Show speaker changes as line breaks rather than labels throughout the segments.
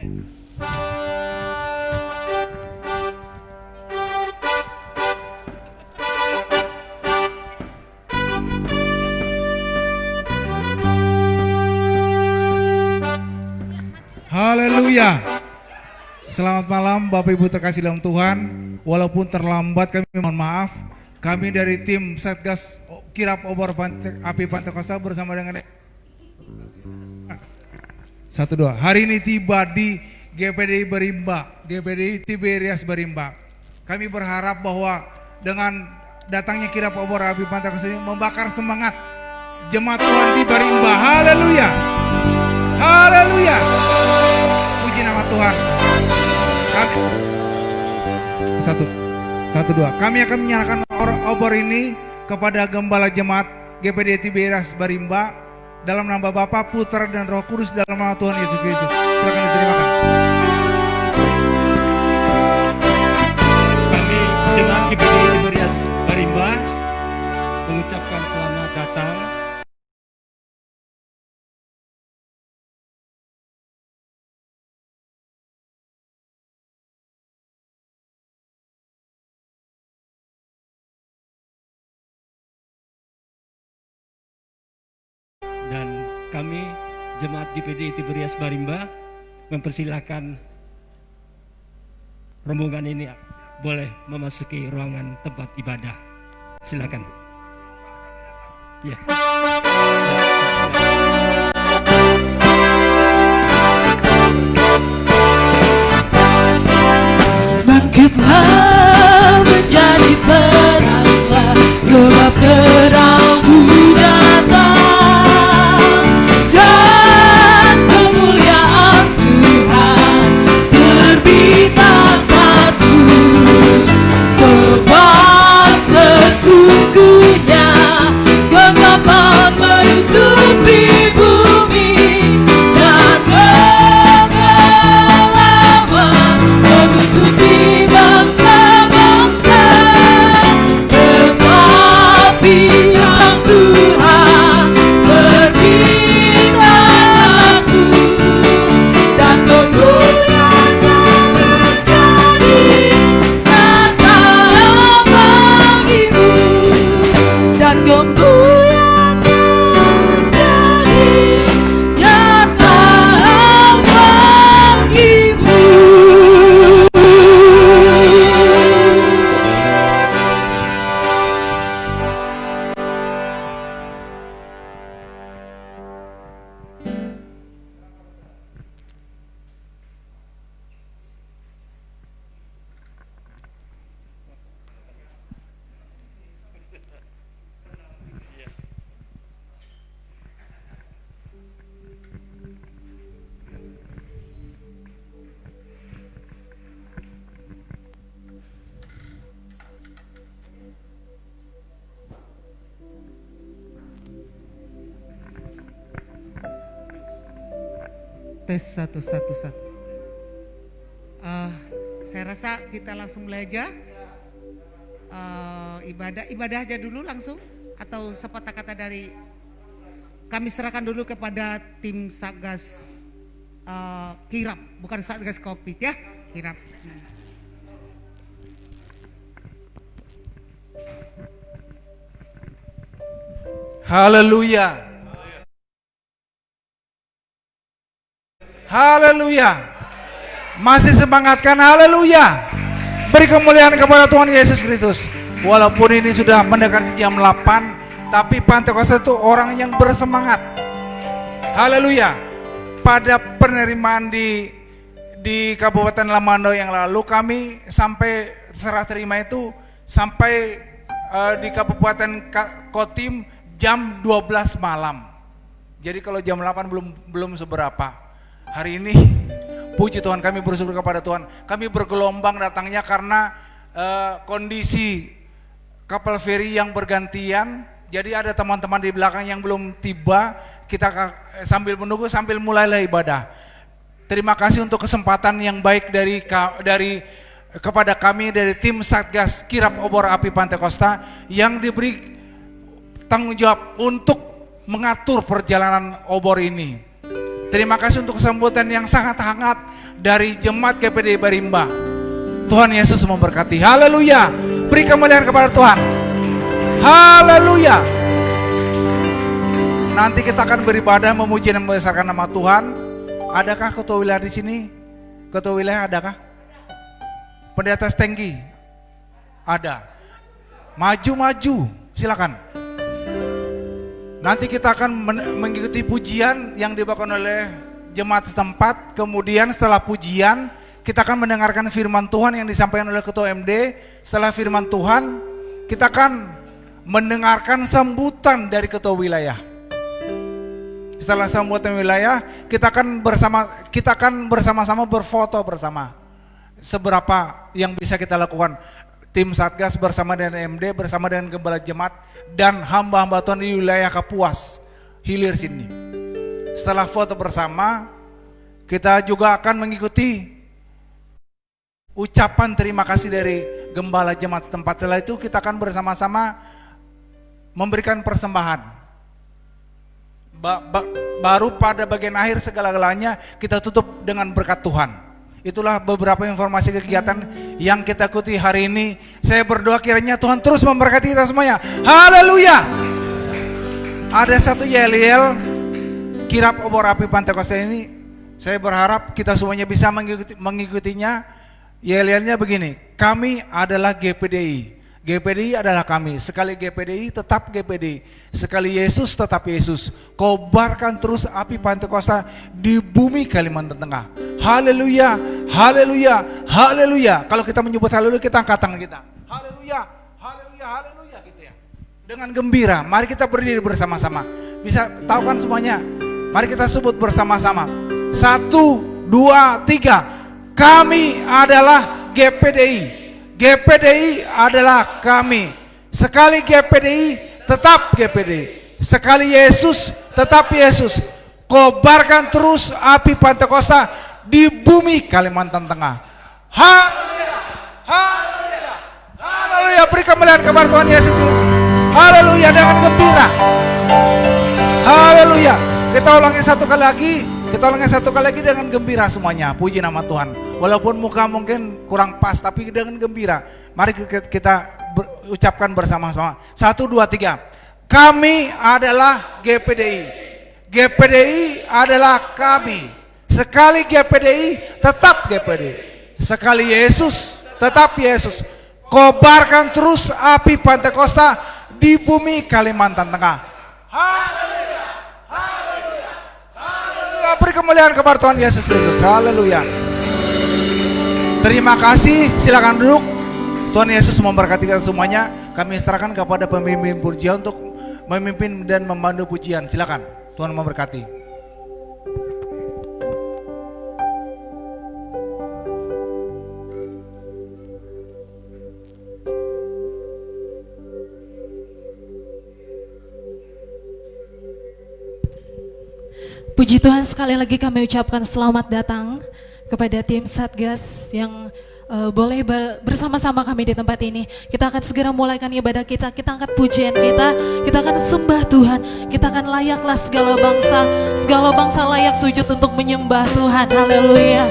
Haleluya. Selamat malam Bapak Ibu terkasih dalam Tuhan. Walaupun terlambat kami mohon maaf. Kami dari tim Satgas Kirap Obor Api Pantai Kosta bersama dengan 1, 2. Hari ini tiba di GPDI Berimba, GPDI Tiberias Berimba. Kami berharap bahwa dengan datangnya Kirap Obor Api Pantai Kosta ini membakar semangat jemaat Tuhan di Berimba. Haleluya. Haleluya. Puji nama Tuhan. Kami 1, 2. Kami akan menyerahkan obor ini kepada Gembala Jemaat GPD Tiberias Berimba dalam nama Bapa, Putra dan Roh Kudus dalam nama Tuhan Yesus Kristus. Silakan diterimakan.
Kami Jemaat GPD Tiberias Berimba mengucapkan selamat datang dan kami Jemaat GPD Tiberias Berimba mempersilahkan rombongan ini boleh memasuki ruangan tempat ibadah. Silakan. Ya.
Bangkitlah menjadi teranglah, sebab terangmu datang dan kemuliaan Tuhan terbit atasmu. Sebab sesungguhnya kegelapan menutupi bumi dan kegelapan menutupi bangsa-bangsa, tetapi yang Tuhan terbit atasmu dan kemuliaannya menjadi nyata bagimu, dan kemuliaannya menjadi nyata bagimu.
Tes 1, 1, 1. Saya rasa kita langsung mulai aja. Ibadah aja dulu langsung, atau sepatah kata dari kami serahkan dulu kepada tim Satgas Kirap, bukan Satgas Covid ya, Kirap.
Haleluya. Haleluya. Masih semangatkan, haleluya. Beri kemuliaan kepada Tuhan Yesus Kristus. Walaupun ini sudah mendekati jam 8, tapi Pantai Kosta itu orang yang bersemangat. Haleluya. Pada penerimaan di Kabupaten Lamando yang lalu, kami sampai serah terima itu sampai di Kabupaten Kotim jam 12 malam. Jadi kalau jam 8 belum seberapa. Hari ini puji Tuhan, kami bersyukur kepada Tuhan. Kami bergelombang datangnya karena kondisi kapal feri yang bergantian. Jadi ada teman-teman di belakang yang belum tiba. Kita sambil menunggu sambil mulailah ibadah. Terima kasih untuk kesempatan yang baik kepada kami dari tim Satgas Kirap Obor Api Pantai Kosta yang diberi tanggung jawab untuk mengatur perjalanan obor ini. Terima kasih untuk kesambutan yang sangat hangat dari jemaat GPDI Barimba. Tuhan Yesus memberkati. Haleluya. Beri kemuliaan kepada Tuhan. Haleluya. Nanti kita akan beribadah memuji dan membesarkan nama Tuhan. Adakah ketua wilayah di sini? Ketua wilayah adakah? Pendeta Stenggi? Ada. Maju-maju, silakan. Nanti kita akan mengikuti pujian yang dibawakan oleh jemaat setempat. Kemudian setelah pujian, kita akan mendengarkan firman Tuhan yang disampaikan oleh Ketua MD. Setelah firman Tuhan, kita akan mendengarkan sambutan dari Ketua Wilayah. Setelah sambutan wilayah, kita akan bersama-sama berfoto bersama. Seberapa yang bisa kita lakukan. Tim Satgas bersama dengan MD, bersama dengan Gembala Jemaat dan hamba-hamba Tuhan di wilayah Kapuas, Hilir sini. Setelah foto bersama, kita juga akan mengikuti ucapan terima kasih dari Gembala Jemaat setempat. Setelah itu kita akan bersama-sama memberikan persembahan. Baru pada bagian akhir segala-galanya kita tutup dengan berkat Tuhan. Itulah beberapa informasi kegiatan yang kita ikuti hari ini. Saya berdoa kiranya Tuhan terus memberkati kita semuanya. Haleluya. Ada satu yel-yel kirap obor api Pantekosta ini. Saya berharap kita semuanya bisa mengikutinya. Yel-yelnya begini. Kami adalah GPDI. GPDI adalah kami. Sekali GPDI tetap GPDI. Sekali Yesus tetap Yesus. Kobarkan terus api Pantekosta di bumi Kalimantan Tengah. Haleluya, haleluya, haleluya. Kalau kita menyebut haleluya, kita angkat tangan kita. Haleluya, haleluya, haleluya gitu ya. Dengan gembira, mari kita berdiri bersama-sama. Bisa tahu kan semuanya? Mari kita sebut bersama-sama. 1, 2, 3. Kami adalah GPDI. GPDI adalah kami. Sekali GPDI, tetap GPDI. Sekali Yesus, tetap Yesus. Kobarkan terus api Pantekosta di bumi Kalimantan Tengah. Haleluya, haleluya, haleluya. Beri kemuliaan kepada Tuhan Yesus Kristus. Haleluya, dengan gembira. Haleluya. Kita ulangi satu kali lagi. Kita ulangi satu kali lagi dengan gembira semuanya. Puji nama Tuhan. Walaupun muka mungkin kurang pas, tapi dengan gembira. Mari kita ucapkan bersama-sama. 1, 2, 3. Kami adalah GPDI. GPDI adalah kami. Sekali GPDI, tetap GPDI. Sekali Yesus, tetap Yesus. Kobarkan terus api Pantekosta di bumi Kalimantan Tengah. Haleluya, haleluya, haleluya. Beri kemuliaan kepada Tuhan Yesus Kristus. Haleluya. Terima kasih, silakan duduk. Tuhan Yesus memberkati kita semuanya. Kami serahkan kepada pemimpin pujian untuk memimpin dan memandu pujian. Silakan, Tuhan memberkati.
Puji Tuhan, sekali lagi kami ucapkan selamat datang kepada tim Satgas yang boleh bersama-sama kami di tempat ini. Kita akan segera mulaikan ibadah kita, kita angkat pujian kita akan sembah Tuhan, kita akan layaklah segala bangsa layak sujud untuk menyembah Tuhan. Haleluya.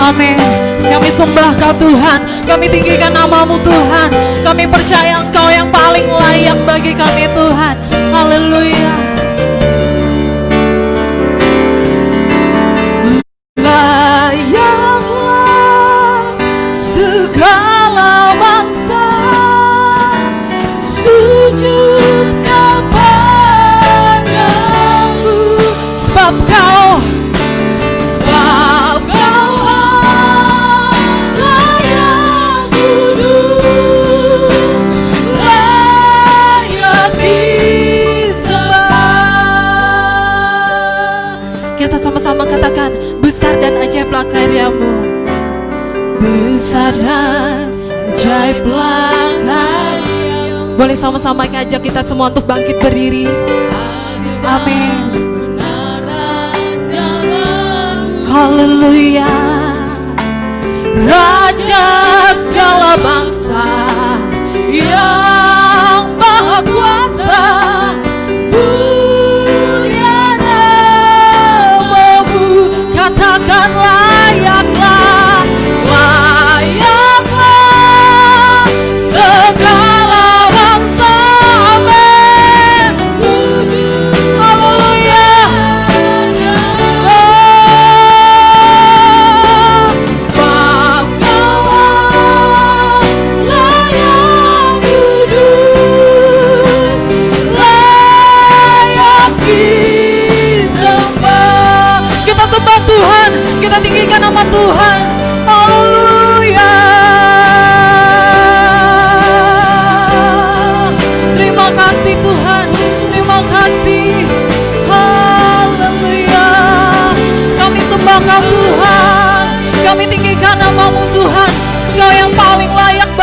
Amin. Kami sembah Kau Tuhan, kami tinggikan nama-Mu Tuhan. Kami percaya Engkau yang paling layak bagi kami Tuhan. Haleluya. Layaklah segala bangsa sujud kepada-Mu, sebab Kau katakan, besar dan ajaiblah karya-Mu. Besar dan ajaiblah karya-Mu. Boleh sama-sama ajak kita semua untuk bangkit berdiri. Amin. Haleluya. Raja segala bangsa yang maha kuasa,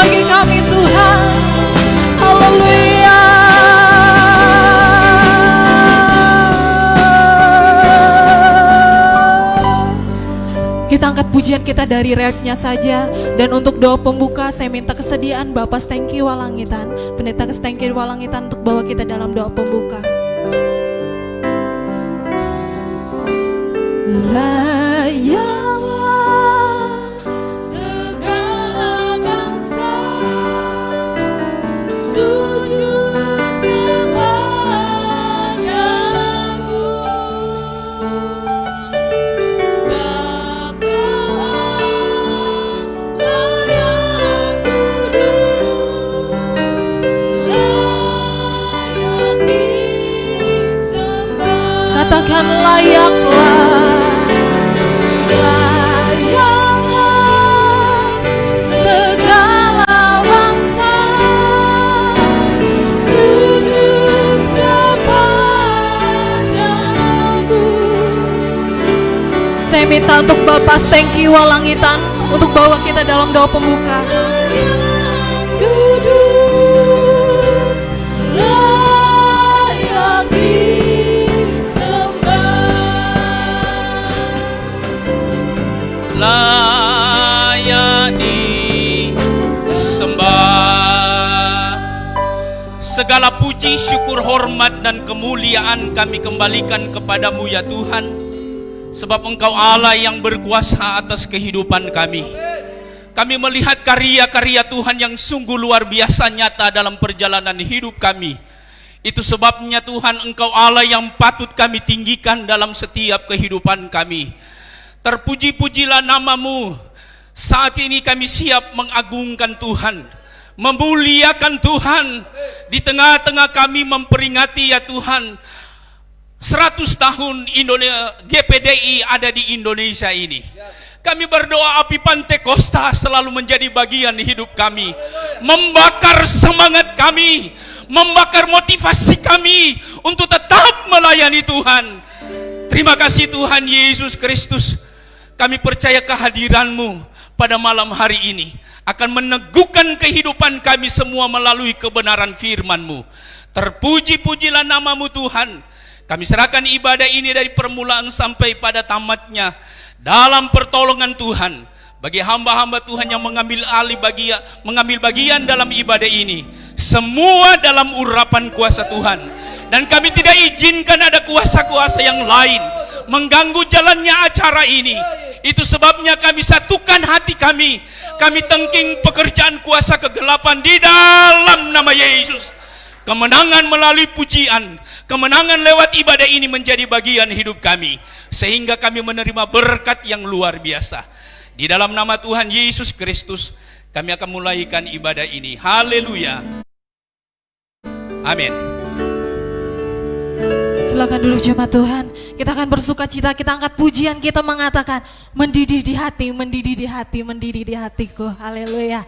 bagi kami Tuhan. Haleluya. Kita angkat pujian kita dari reaknya saja. Dan untuk doa pembuka saya minta kesediaan Bapak Stengki Walangitan, Pendeta Stengki Walangitan, untuk bawa kita dalam doa pembuka. Layalah segala bangsa sujud kepadamu, sebab Kau layak kudus, layak disembah. Katakan layaklah. Saya minta untuk Bapak Stengki Walangitan untuk bawa kita dalam doa pembuka.
Layak disembah. Segala puji, syukur, hormat, dan kemuliaan kami kembalikan kepadamu ya Tuhan. Sebab Engkau Allah yang berkuasa atas kehidupan kami. Kami melihat karya-karya Tuhan yang sungguh luar biasa nyata dalam perjalanan hidup kami. Itu sebabnya Tuhan, Engkau Allah yang patut kami tinggikan dalam setiap kehidupan kami. Terpuji-pujilah nama-Mu. Saat ini kami siap mengagungkan Tuhan, memuliakan Tuhan. Di tengah-tengah kami memperingati ya Tuhan 100 tahun GPDI ada di Indonesia ini. Kami berdoa api Pantekosta selalu menjadi bagian hidup kami, membakar semangat kami, membakar motivasi kami untuk tetap melayani Tuhan. Terima kasih Tuhan Yesus Kristus. Kami percaya kehadiran-Mu pada malam hari ini akan meneguhkan kehidupan kami semua melalui kebenaran firman-Mu. Terpuji-pujilah nama-Mu Tuhan. Kami serahkan ibadah ini dari permulaan sampai pada tamatnya dalam pertolongan Tuhan. Bagi hamba-hamba Tuhan yang mengambil bagian dalam ibadah ini, semua dalam urapan kuasa Tuhan. Dan kami tidak izinkan ada kuasa-kuasa yang lain mengganggu jalannya acara ini. Itu sebabnya kami satukan hati kami. Kami tengking pekerjaan kuasa kegelapan di dalam nama Yesus. Kemenangan melalui pujian, kemenangan lewat ibadah ini menjadi bagian hidup kami, sehingga kami menerima berkat yang luar biasa. Di dalam nama Tuhan Yesus Kristus, kami akan mulaikan ibadah ini. Haleluya. Amin.
Silakan dulu jemaat Tuhan. Kita akan bersuka cita, kita angkat pujian, kita mengatakan mendidih di hati, mendidih di hati, mendidih di hatiku. Haleluya.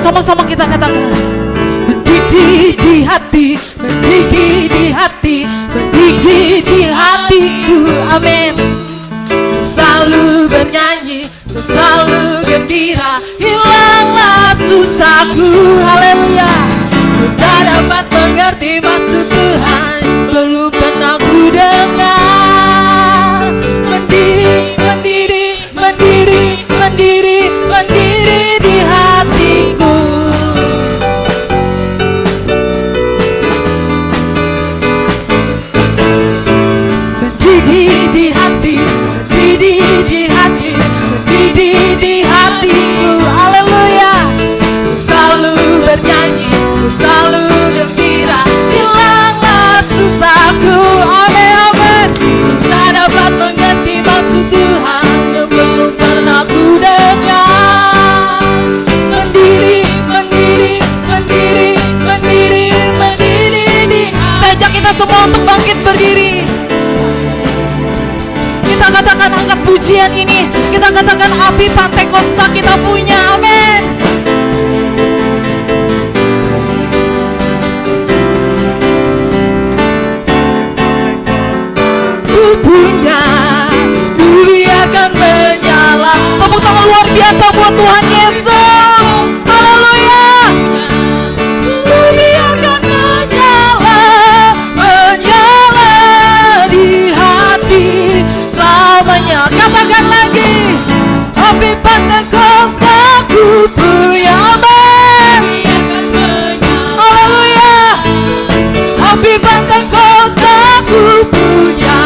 Sama-sama kita katakan mendidih di hati, mendidih di hati, mendidih di hatiku. Amin. Selalu bernyanyi, selalu gembira, hilanglah susahku. Haleluya. Ku tak dapat mengerti maksud Tuhan, belum pernah ku dengar. Mendidih, mendidih, mendidih, mendidih, mendidih di hatiku. Mendidih di hati, mendidih di hati, mendidih di hatiku. Haleluya. Ku selalu bernyanyi, ku selalu gembira, hilanglah susahku. Amin, amin. Ku tak dapat mengerti maksud Tuhan yang belum pernah ku dengar. Mendidih, mendidih, mendidih, mendidih, mendidih di. Saya ajak kita semua untuk bangkit berdiri. Kita katakan angkat pujian ini, kita katakan api Pantekosta kita punya. Amin. biasa buat Tuhan Yesus. Haleluya. Ku biarkan menyala di hati selamanya. Katakan lagi, api Pentakosta ku punya. Amin. Haleluya. Api Pentakosta ku punya.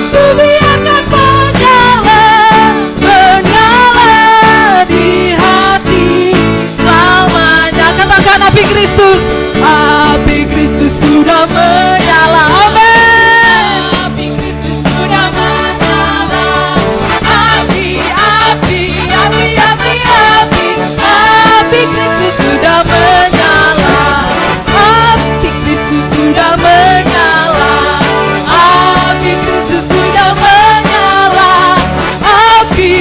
Ku biarkan menyala di hati selamanya. Katakan api Kristus. Api Kristus sudah menyala. Amin. Api Kristus sudah menyala. Api Kristus sudah menyala. Api Kristus sudah menyala. Api Kristus sudah menyala. Api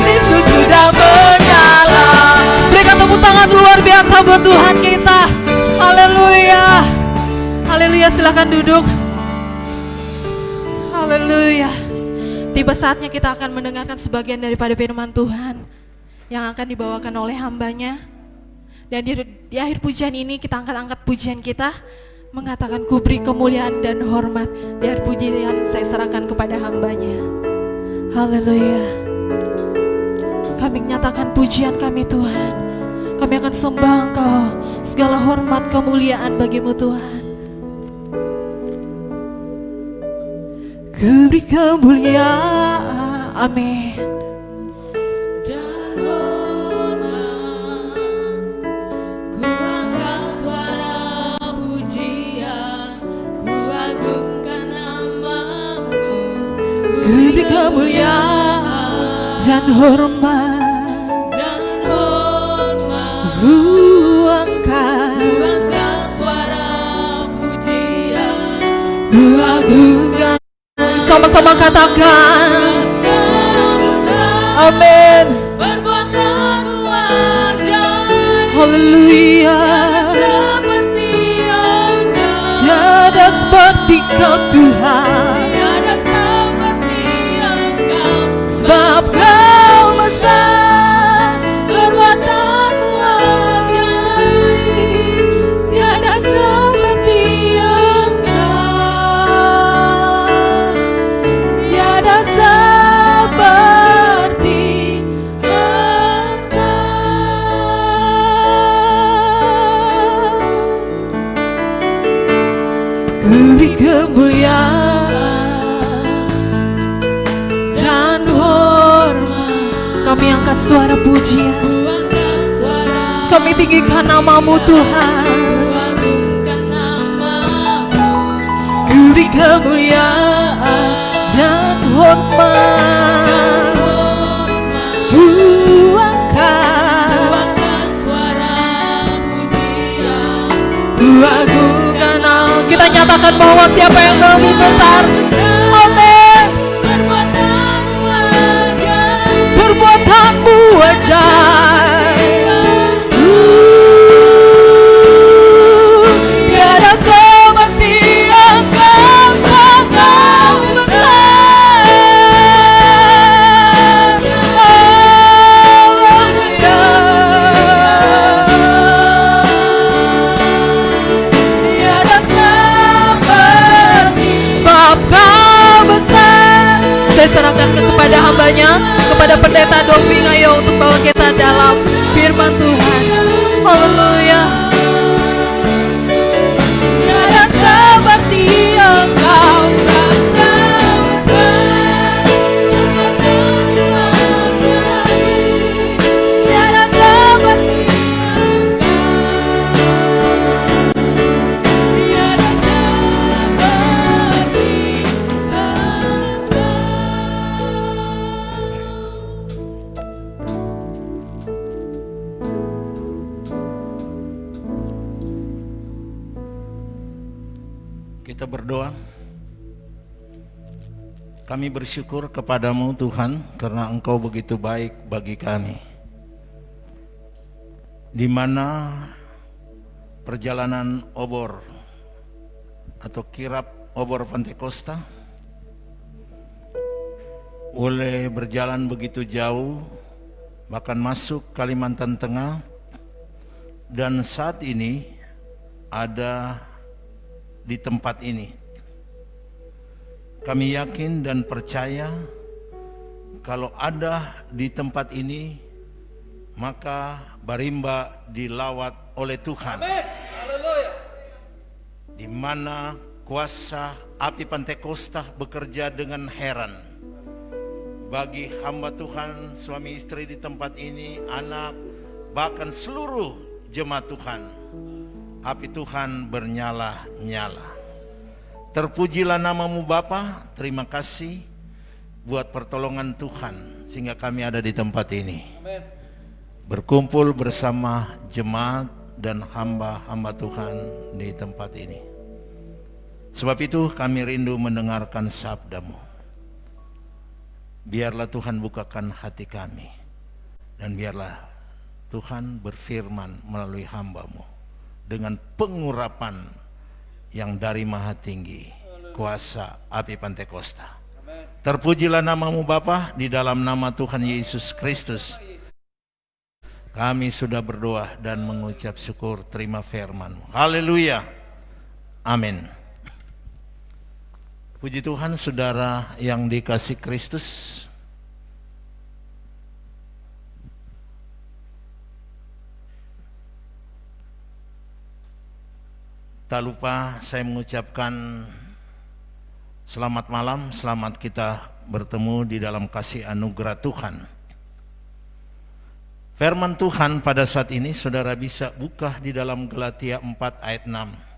Kristus sudah menyala. Berikan tepuk tangan luar biasa buat Tuhan kita. Haleluya. Haleluya, silakan duduk. Haleluya. Tiba saatnya kita akan mendengarkan sebagian daripada firman Tuhan yang akan dibawakan oleh hambanya. Dan di akhir pujian ini kita angkat pujian kita, mengatakan ku beri kemuliaan dan hormat. Di akhir pujian saya serahkan kepada hambanya. Haleluya. Kami nyatakan pujian kami Tuhan. Kami akan sembah Engkau. Segala hormat kemuliaan bagimu Tuhan. Ku beri kemuliaan. Amin. Dan hormat, ku angkat suara pujian, ku agungkan namamu. Ku beri kemuliaan dan hormat, ku angkat suara pujian, ku agungkan. Sama-sama katakan amin. Perbuatanmu ajaib. Haleluya. Tiada seperti Kau Tuhan. Tiada seperti Engkau. Sebab Kau besar. Perbuatanmu ajaib. Tiada seperti kemuliaan dan hormat. Kami angkat suara pujian, kami tinggikan namamu Tuhan. Ku beri kemuliaan dan hormat, ku angkat suara pujian, ku agungkan. Kita nyatakan bahwa siapa yang lebih besar. Amin. Perbuatanmu ajaib. Tiada seperti Engkau sangat besar. Saya serahkan kepada hambanya, kepada pendeta Doving, ayo untuk bawa kita dalam firman Tuhan. Haleluya. Tiada seperti Engkau sangat besar. Tiada seperti Engkau. Tiada seperti
Kita berdoa. Kami bersyukur kepadamu Tuhan karena Engkau begitu baik bagi kami. Di mana perjalanan obor atau kirap obor Pentakosta
boleh berjalan begitu jauh, bahkan masuk Kalimantan Tengah, dan saat ini ada di tempat ini. Kami yakin dan percaya kalau ada di tempat ini, maka Barimba dilawat oleh Tuhan. Di mana kuasa api Pantekosta bekerja dengan heran bagi hamba Tuhan, suami istri di tempat ini, anak, bahkan seluruh jemaat Tuhan. Api Tuhan bernyala-nyala. Terpujilah namamu Bapa. Terima kasih buat pertolongan Tuhan sehingga kami ada di tempat ini. Berkumpul bersama jemaat dan hamba-hamba Tuhan di tempat ini. Sebab itu kami rindu mendengarkan sabda-Mu. Biarlah Tuhan bukakan hati kami, dan biarlah Tuhan berfirman melalui hamba-Mu dengan pengurapan yang dari Maha Tinggi, kuasa api Pantekosta. Terpujilah namamu Bapa, di dalam nama Tuhan Yesus Kristus kami sudah berdoa dan mengucap syukur. Terima firman-Mu. Haleluya. Amin. Puji Tuhan, saudara yang dikasih Kristus. Tak lupa saya mengucapkan selamat malam, selamat kita bertemu di dalam kasih anugerah Tuhan. Firman Tuhan pada saat ini saudara bisa buka di dalam Galatia 4 ayat 6.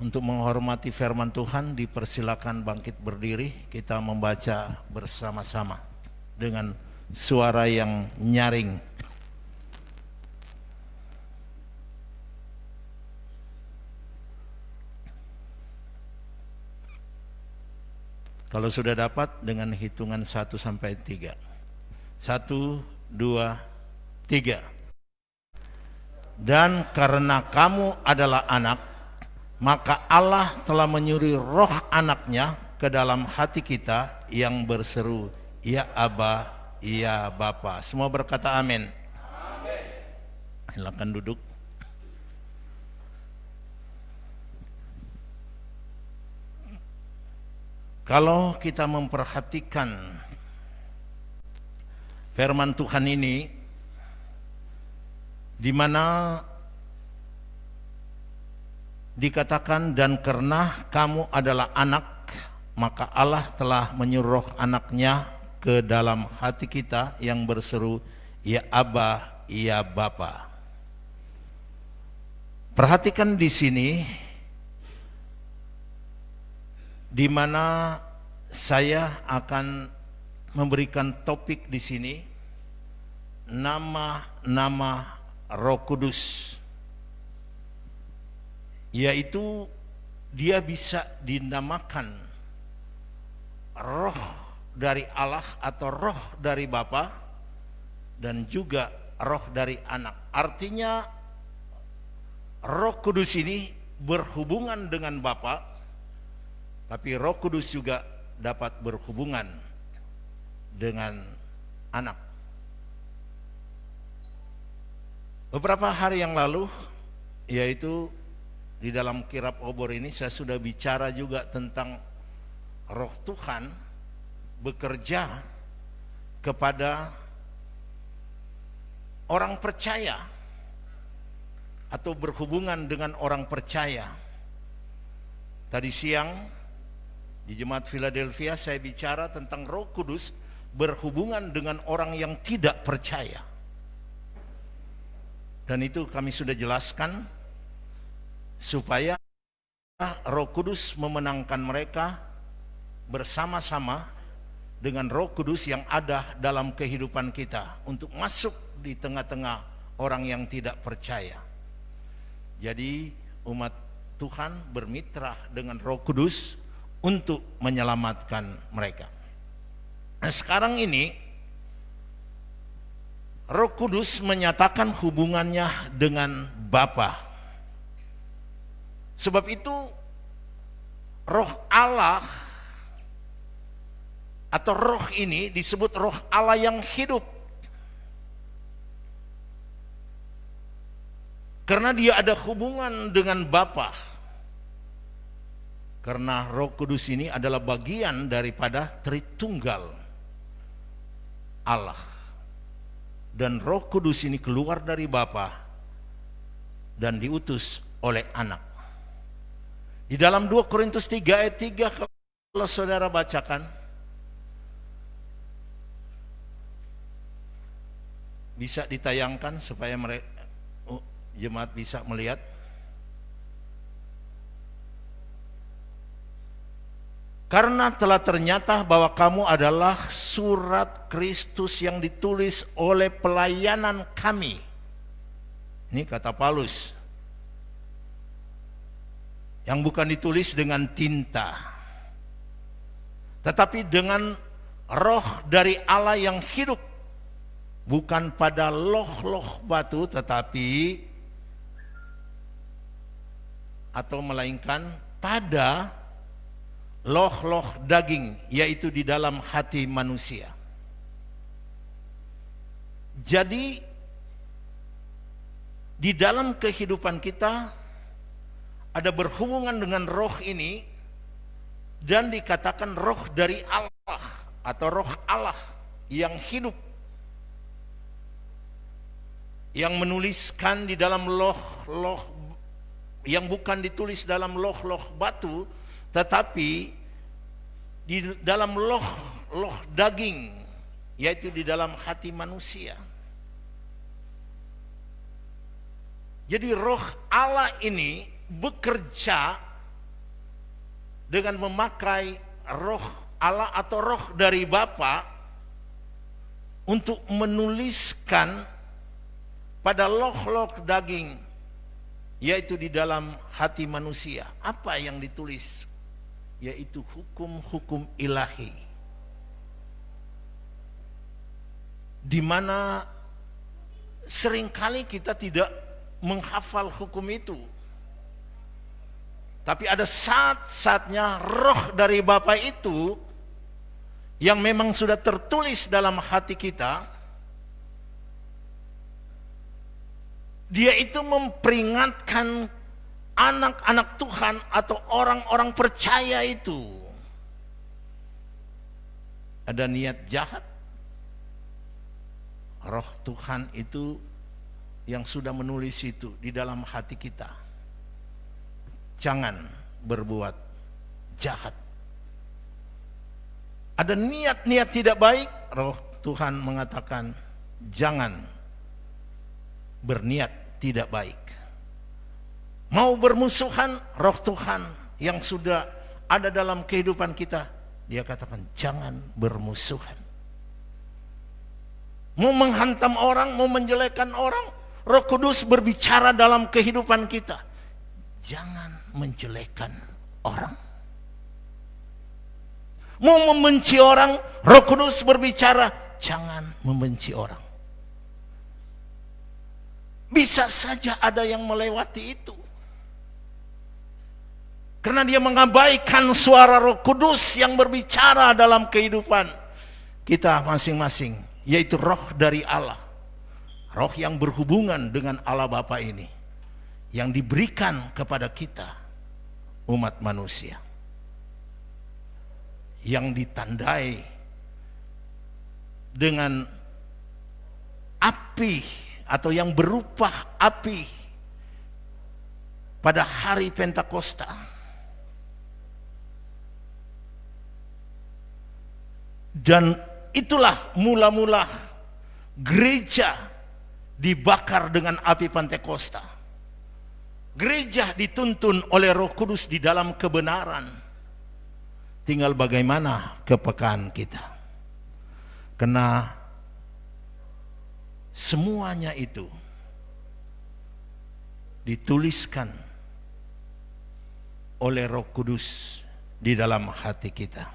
Untuk menghormati firman Tuhan, dipersilakan bangkit berdiri, kita membaca bersama-sama dengan suara yang nyaring. Kalau sudah dapat, dengan hitungan 1 sampai 3. 1, 2, 3. Dan karena kamu adalah anak, maka Allah telah menyuruh roh anaknya ke dalam hati kita yang berseru, ya Aba, ya Bapa. Semua berkata amin. Silakan duduk. Kalau kita memperhatikan firman Tuhan ini, di mana dikatakan, dan karena kamu adalah anak, maka Allah telah menyuruh anaknya ke dalam hati kita yang berseru, ya Aba, ya Bapa. Perhatikan di sini, di mana saya akan memberikan topik di sini, nama-nama Roh Kudus, yaitu dia bisa dinamakan roh dari Allah atau roh dari Bapa, dan juga roh dari anak. Artinya Roh Kudus ini berhubungan dengan Bapa, tapi Roh Kudus juga dapat berhubungan dengan anak. Beberapa hari yang lalu, yaitu di dalam kirab obor ini, saya sudah bicara juga tentang Roh Tuhan bekerja kepada orang percaya atau berhubungan dengan orang percaya. Tadi siang di Jemaat Philadelphia saya bicara tentang Roh Kudus berhubungan dengan orang yang tidak percaya. Dan itu kami sudah jelaskan supaya Roh Kudus memenangkan mereka bersama-sama dengan Roh Kudus yang ada dalam kehidupan kita untuk masuk di tengah-tengah orang yang tidak percaya. Jadi umat Tuhan bermitra dengan Roh Kudus untuk menyelamatkan mereka. Nah, sekarang ini Roh Kudus menyatakan hubungannya dengan Bapa. Sebab itu Roh Allah atau roh ini disebut roh Allah yang hidup. Karena dia ada hubungan dengan Bapa. Karena Roh Kudus ini adalah bagian daripada Tritunggal Allah. Dan Roh Kudus ini keluar dari Bapa dan diutus oleh Anak. Di dalam 2 Korintus 3 ayat 3 kalau saudara bacakan, bisa ditayangkan supaya mereka jemaat bisa melihat. Karena telah ternyata bahwa kamu adalah surat Kristus yang ditulis oleh pelayanan kami. Ini kata Paulus. Yang bukan ditulis dengan tinta, tetapi dengan roh dari Allah yang hidup. Bukan pada loh-loh batu, tetapi atau melainkan pada loh-loh daging, yaitu di dalam hati manusia. Jadi di dalam kehidupan kita ada berhubungan dengan roh ini, dan dikatakan roh dari Allah atau roh Allah yang hidup, yang menuliskan di dalam loh-loh yang bukan ditulis dalam loh-loh batu, tetapi di dalam loh daging, yaitu di dalam hati manusia. Jadi roh Allah ini bekerja dengan memakai roh Allah atau roh dari Bapa untuk menuliskan pada loh-loh daging, yaitu di dalam hati manusia. Apa yang ditulis? Yaitu hukum-hukum ilahi, di mana seringkali kita tidak menghafal hukum itu. Tapi ada saat-saatnya roh dari Bapa itu yang memang sudah tertulis dalam hati kita, dia itu memperingatkan anak-anak Tuhan atau orang-orang percaya itu. Ada niat jahat, roh Tuhan itu yang sudah menulis itu di dalam hati kita. Jangan berbuat jahat. Ada niat-niat tidak baik, roh Tuhan mengatakan jangan berniat tidak baik. Mau bermusuhan, roh Tuhan yang sudah ada dalam kehidupan kita, dia katakan jangan bermusuhan. Mau menghantam orang, mau menjelekkan orang, Roh Kudus berbicara dalam kehidupan kita, jangan menjelekkan orang. Mau membenci orang, Roh Kudus berbicara, jangan membenci orang. Bisa saja ada yang melewati itu, karena dia mengabaikan suara Roh Kudus yang berbicara dalam kehidupan kita masing-masing, yaitu roh dari Allah, roh yang berhubungan dengan Allah Bapa ini, yang diberikan kepada kita umat manusia, yang ditandai dengan api atau yang berupa api pada hari Pentakosta. Dan itulah mula-mula gereja dibakar dengan api Pentakosta. Gereja dituntun oleh Roh Kudus di dalam kebenaran. Tinggal bagaimana kepekaan kita. Karena semuanya itu dituliskan oleh Roh Kudus di dalam hati kita.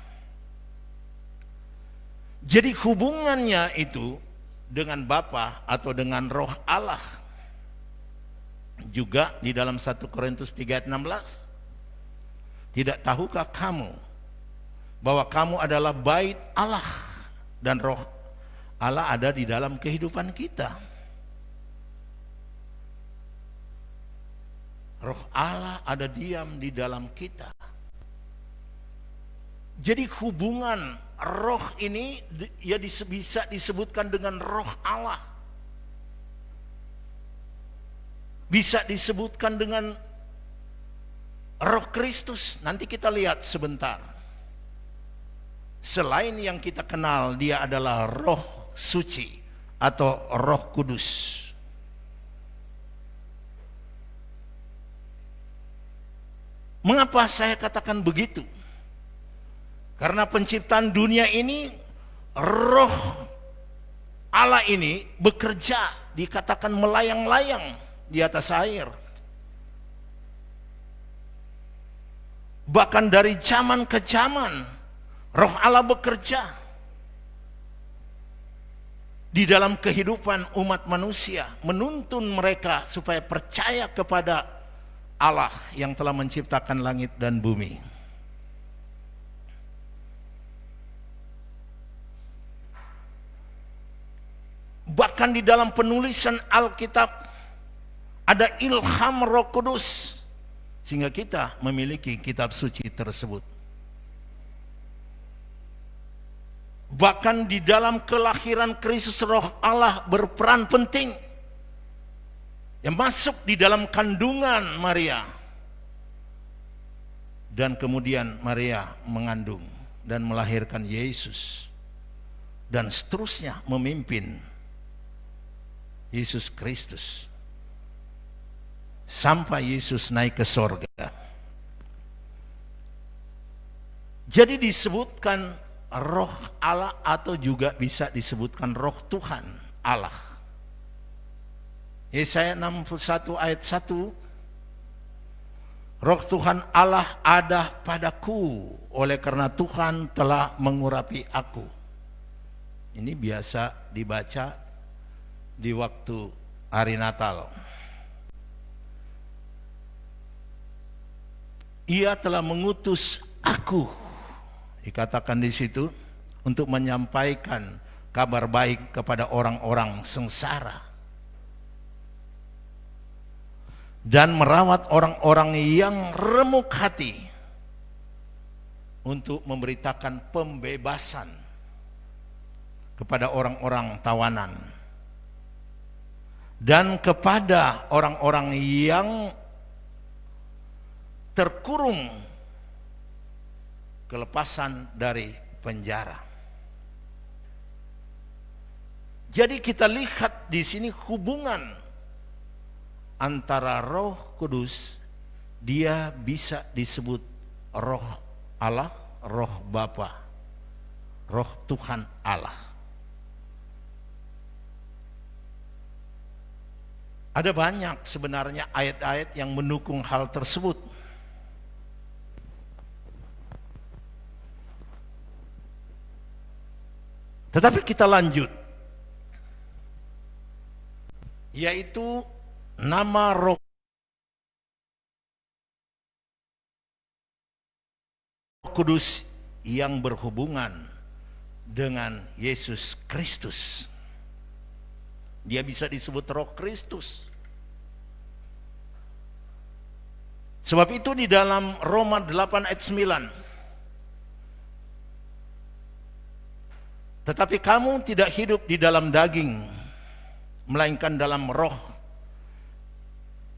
Jadi hubungannya itu dengan Bapa atau dengan Roh Allah. Juga di dalam 1 Korintus 3 ayat 16. Tidak tahukah kamu bahwa kamu adalah bait Allah dan roh Allah ada di dalam kehidupan kita. Roh Allah ada diam di dalam kita. Jadi hubungan roh ini ya bisa disebutkan dengan roh Allah. Bisa disebutkan dengan roh Kristus. Nanti kita lihat sebentar. Selain yang kita kenal, dia adalah roh suci atau roh kudus. Mengapa saya katakan begitu? Karena penciptaan dunia ini, roh Allah ini bekerja, dikatakan melayang-layang di atas air. Bahkan dari zaman ke zaman, roh Allah bekerja di dalam kehidupan umat manusia, menuntun mereka supaya percaya kepada Allah yang telah menciptakan langit dan bumi. Bahkan di dalam penulisan Alkitab ada ilham Roh Kudus sehingga kita memiliki kitab suci tersebut. Bahkan di dalam kelahiran Kristus, Roh Allah berperan penting yang masuk di dalam kandungan Maria, dan kemudian Maria mengandung dan melahirkan Yesus, dan seterusnya memimpin Yesus Kristus sampai Yesus naik ke sorga. Jadi disebutkan roh Allah atau juga bisa disebutkan roh Tuhan Allah. Yesaya 61 ayat 1, roh Tuhan Allah ada padaku, oleh karena Tuhan telah mengurapi aku. Ini biasa dibaca di waktu hari Natal. Ia telah mengutus aku, dikatakan di situ, untuk menyampaikan kabar baik kepada orang-orang sengsara dan merawat orang-orang yang remuk hati, untuk memberitakan pembebasan kepada orang-orang tawanan dan kepada orang-orang yang terkurung kelepasan dari penjara. Jadi kita lihat di sini hubungan antara Roh Kudus, dia bisa disebut Roh Allah, Roh Bapa, Roh Tuhan Allah. Ada banyak sebenarnya ayat-ayat yang mendukung hal tersebut. Tetapi kita lanjut, yaitu nama Roh Kudus yang berhubungan dengan Yesus Kristus. Dia bisa disebut Roh Kristus. Sebab itu di dalam Roma 8 ayat 9, tetapi kamu tidak hidup di dalam daging, melainkan dalam roh.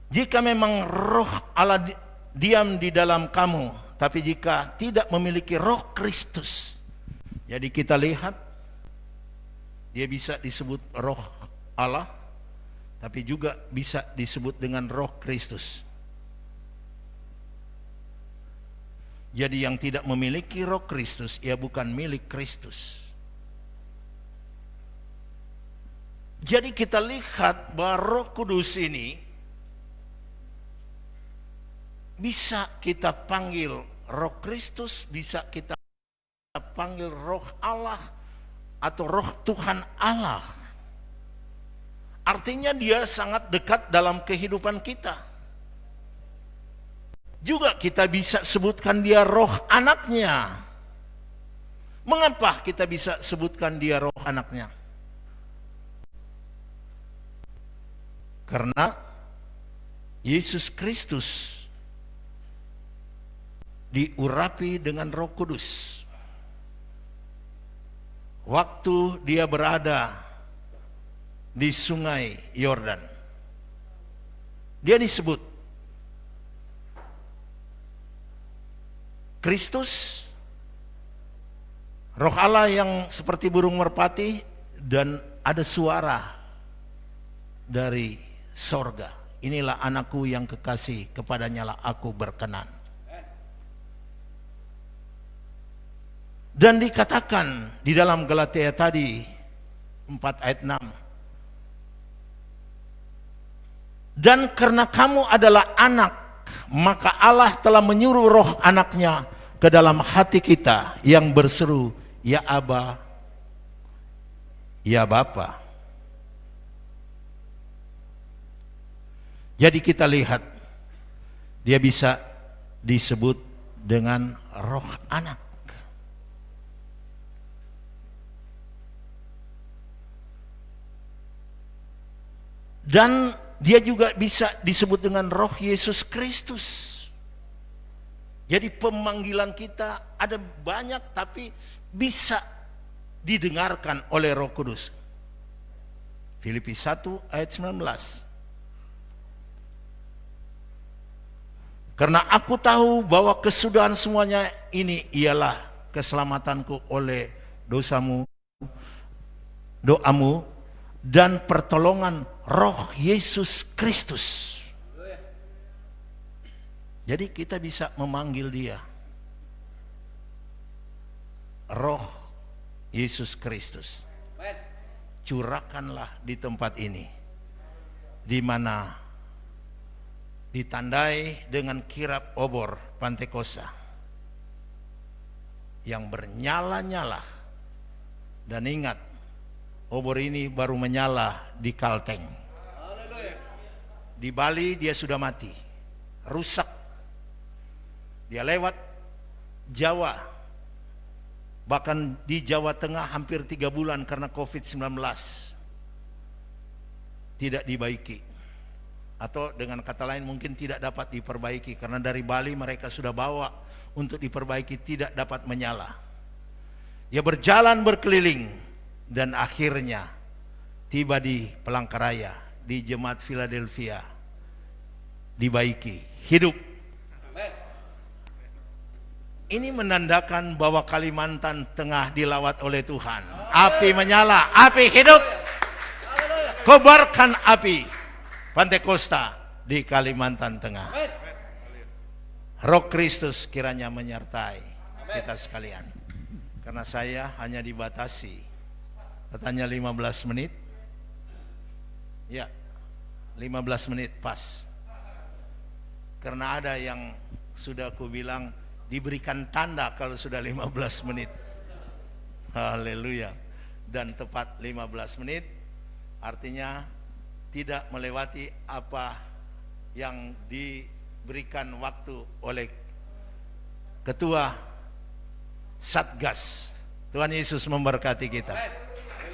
Jika memang roh Allah diam di dalam kamu, tapi jika tidak memiliki roh Kristus. Jadi kita lihat, dia bisa disebut roh Allah, tapi juga bisa disebut dengan roh Kristus. Jadi yang tidak memiliki roh Kristus, ia bukan milik Kristus. Jadi kita lihat bahwa Roh Kudus ini bisa kita panggil Roh Kristus, bisa kita panggil Roh Allah atau Roh Tuhan Allah. Artinya dia sangat dekat dalam kehidupan kita. Juga kita bisa sebutkan dia roh anaknya. Mengapa kita bisa sebutkan dia roh anaknya? Karena Yesus Kristus diurapi dengan Roh Kudus. Waktu dia berada di sungai Yordan, dia disebut Kristus, Roh Allah yang seperti burung merpati, dan ada suara dari sorga, inilah anakku yang kekasih, kepadanya lah aku berkenan. Dan dikatakan di dalam Galatia tadi 4 ayat 6, dan karena kamu adalah anak, maka Allah telah menyuruh roh anaknya ke dalam hati kita yang berseru, ya Aba, ya Bapa. Jadi kita lihat, dia bisa disebut dengan roh anak. Dan dia juga bisa disebut dengan roh Yesus Kristus. Jadi pemanggilan kita ada banyak, tapi bisa didengarkan oleh Roh Kudus. Filipi 1 ayat 19. Karena aku tahu bahwa kesudahan semuanya ini ialah keselamatanku oleh dosamu, doamu, dan pertolongan Roh Yesus Kristus. Jadi kita bisa memanggil dia Roh Yesus Kristus. Curahkanlah di tempat ini, di mana ditandai dengan kirap obor Pantekosta yang bernyala-nyala. Dan ingat, obor ini baru menyala di Kalteng. Di Bali dia sudah mati, rusak. Dia lewat Jawa, bahkan di Jawa Tengah hampir 3 bulan karena COVID-19 tidak dibaiki, atau dengan kata lain mungkin tidak dapat diperbaiki karena dari Bali mereka sudah bawa untuk diperbaiki, tidak dapat menyala. Dia berjalan berkeliling dan akhirnya tiba di Palangkaraya, di Jemaat Philadelphia, dibaiki, hidup. Ini menandakan bahwa Kalimantan Tengah dilawat oleh Tuhan. Api menyala, api hidup. Kobarkan api Pantekosta di Kalimantan Tengah. Roh Kristus kiranya menyertai kita sekalian. Karena saya hanya dibatasi, katanya 15 menit. Ya, 15 menit pas. Karena ada yang sudah aku bilang diberikan tanda kalau sudah 15 menit. Haleluya. Dan tepat 15 menit artinya tidak melewati apa yang diberikan waktu oleh Ketua Satgas. Tuhan Yesus memberkati kita.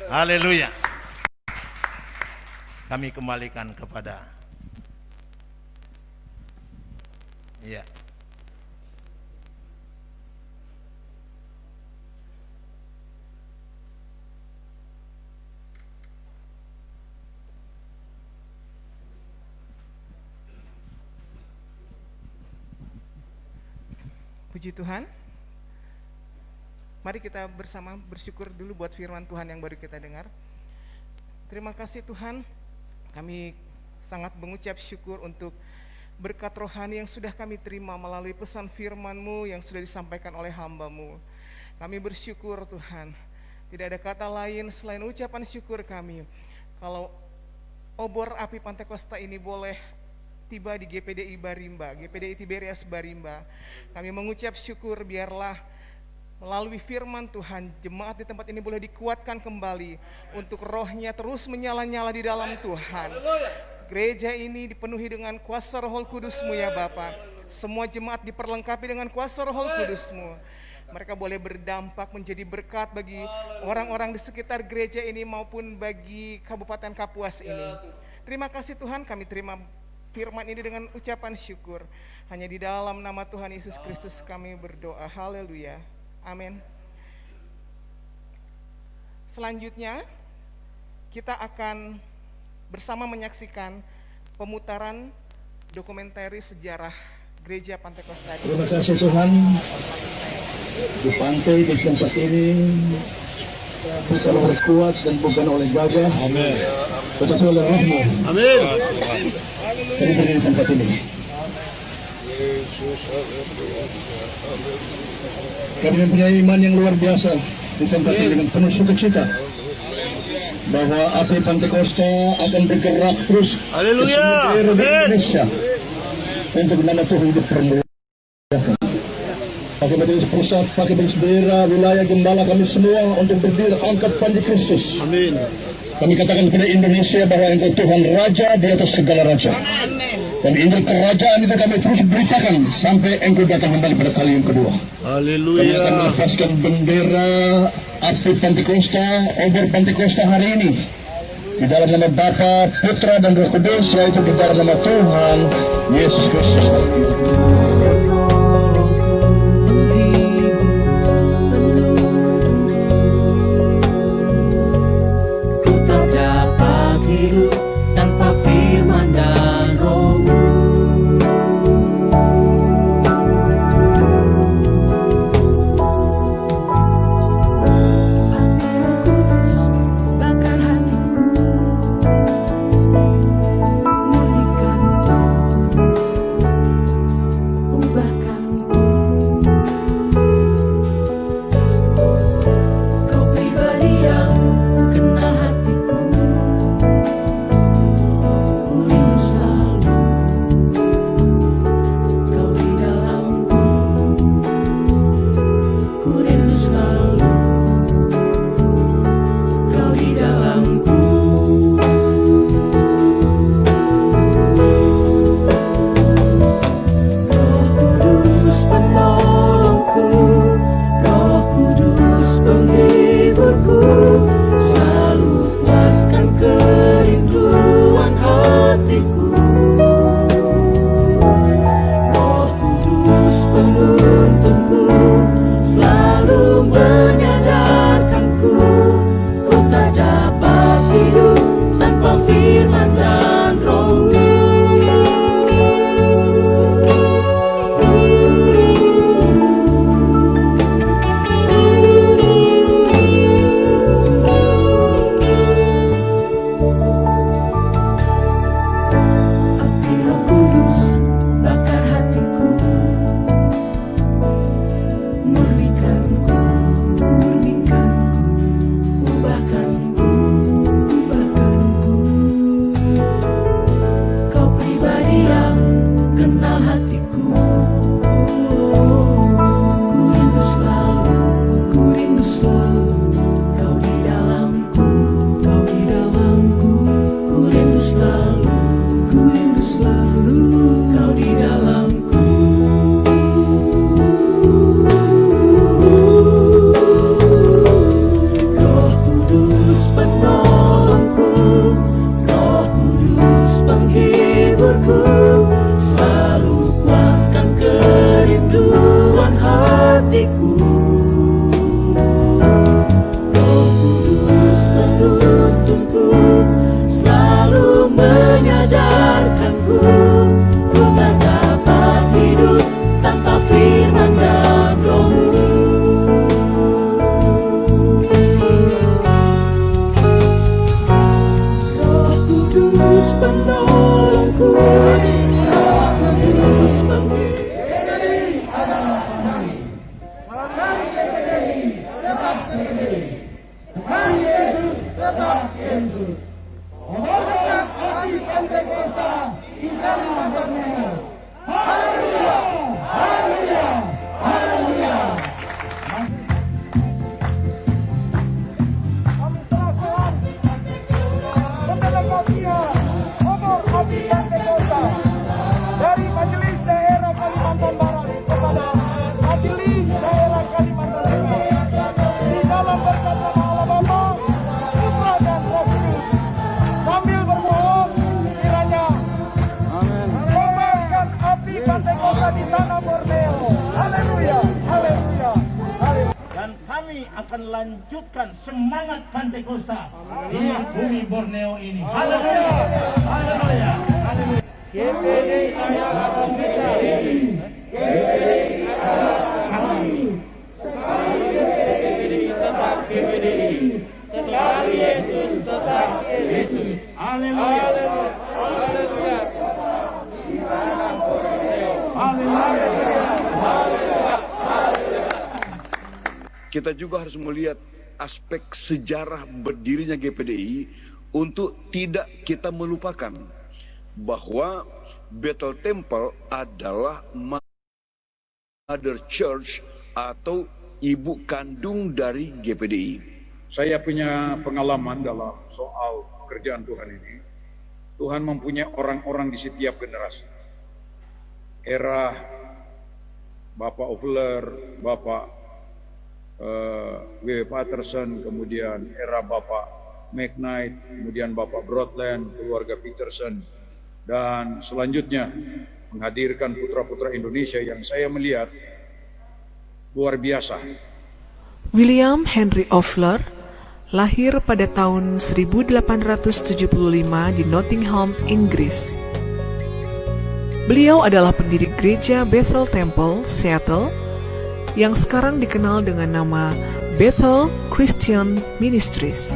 Haleluya. Kami kembalikan kepada ya.
Puji Tuhan. Mari kita bersama bersyukur dulu buat firman Tuhan yang baru kita dengar. Terima kasih Tuhan, kami sangat mengucap syukur untuk berkat rohani yang sudah kami terima melalui pesan firman-Mu yang sudah disampaikan oleh hamba-Mu. Kami bersyukur Tuhan, tidak ada kata lain selain ucapan syukur kami. Kalau obor api Pantekosta ini boleh tiba di GPDI Barimba, GPDI Tiberias Barimba, kami mengucap syukur, biarlah melalui firman Tuhan, jemaat di tempat ini boleh dikuatkan kembali untuk rohnya terus menyala-nyala di dalam Tuhan. Gereja ini dipenuhi dengan kuasa Roh Kudus-Mu ya Bapa. Semua jemaat diperlengkapi dengan kuasa Roh Kudus-Mu. mereka boleh berdampak menjadi berkat bagi orang-orang di sekitar gereja ini maupun bagi Kabupaten Kapuas ini. Terima kasih Tuhan, kami terima firman ini dengan ucapan syukur. Hanya di dalam nama Tuhan Yesus Kristus kami berdoa. Haleluya. Amin. Selanjutnya kita akan bersama menyaksikan pemutaran dokumenter sejarah Gereja Pantekosta.
Terima kasih Tuhan, di pantai di tempat ini bukan oleh kuat dan bukan oleh gagah, amin, tetapi oleh Roh-Mu. Amin. Kami berdiri di tempat ini. Kami mempunyai iman yang luar biasa di tempat ini dengan penuh sukacita bahwa api Pantekosta akan bergerak terus ke seluruh Indonesia untuk nama Tuhan dipermuliakan. Pakai majelis pusat, pakai majelis daerah, wilayah gembala kami semua untuk berdiri angkat panji Kristus. Amin. Kami katakan kepada Indonesia bahwa Engkau Tuhan Raja di atas segala raja. Amin. Dan Injil kerajaan itu kami terus beritakan sampai Engkau datang kembali pada kali yang kedua. Haleluya. Kami akan melepaskan bendera api Pantekosta, obor Pantekosta hari ini di dalam nama Bapa, Putra dan Roh Kudus, yaitu di dalam nama Tuhan Yesus Kristus.
Ku tak dapat hidup tanpa firman dan Roh-Mu.
akan lanjutkan semangat Pantekosta di bumi Borneo ini. Haleluya. Haleluya. GPDI adalah kita. GPDI adalah kami. Sekali GPDI tetap GPDI. Sekali Yesus tetap Yesus. Haleluya. Haleluya.
Kita juga harus melihat aspek sejarah berdirinya GPDI untuk tidak kita melupakan bahwa Bethel Temple adalah Mother Church atau ibu kandung dari GPDI.
Saya punya pengalaman dalam soal pekerjaan Tuhan ini. Tuhan mempunyai orang-orang di setiap generasi. Era Bapak Ofler, Bapak W. Patterson, kemudian era Bapak McKnight, kemudian Bapak Broadland, keluarga Peterson, dan selanjutnya menghadirkan putra-putra Indonesia yang saya melihat luar biasa.
William Henry Ofler lahir pada tahun 1875 di Nottingham, Inggris. Beliau adalah pendiri gereja Bethel Temple, Seattle, yang sekarang dikenal dengan nama Bethel Christian Ministries.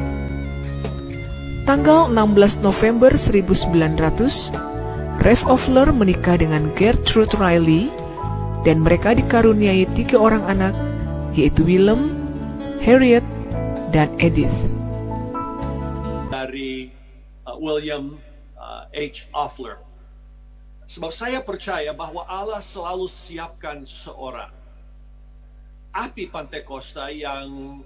Tanggal 16 November 1900, Rev Ofler menikah dengan Gertrude Riley dan mereka dikaruniai 3 orang anak, yaitu Willem, Harriet, dan Edith.
Dari William H. Ofler. Sebab saya percaya bahwa Allah selalu siapkan seorang. Api Pantekosta yang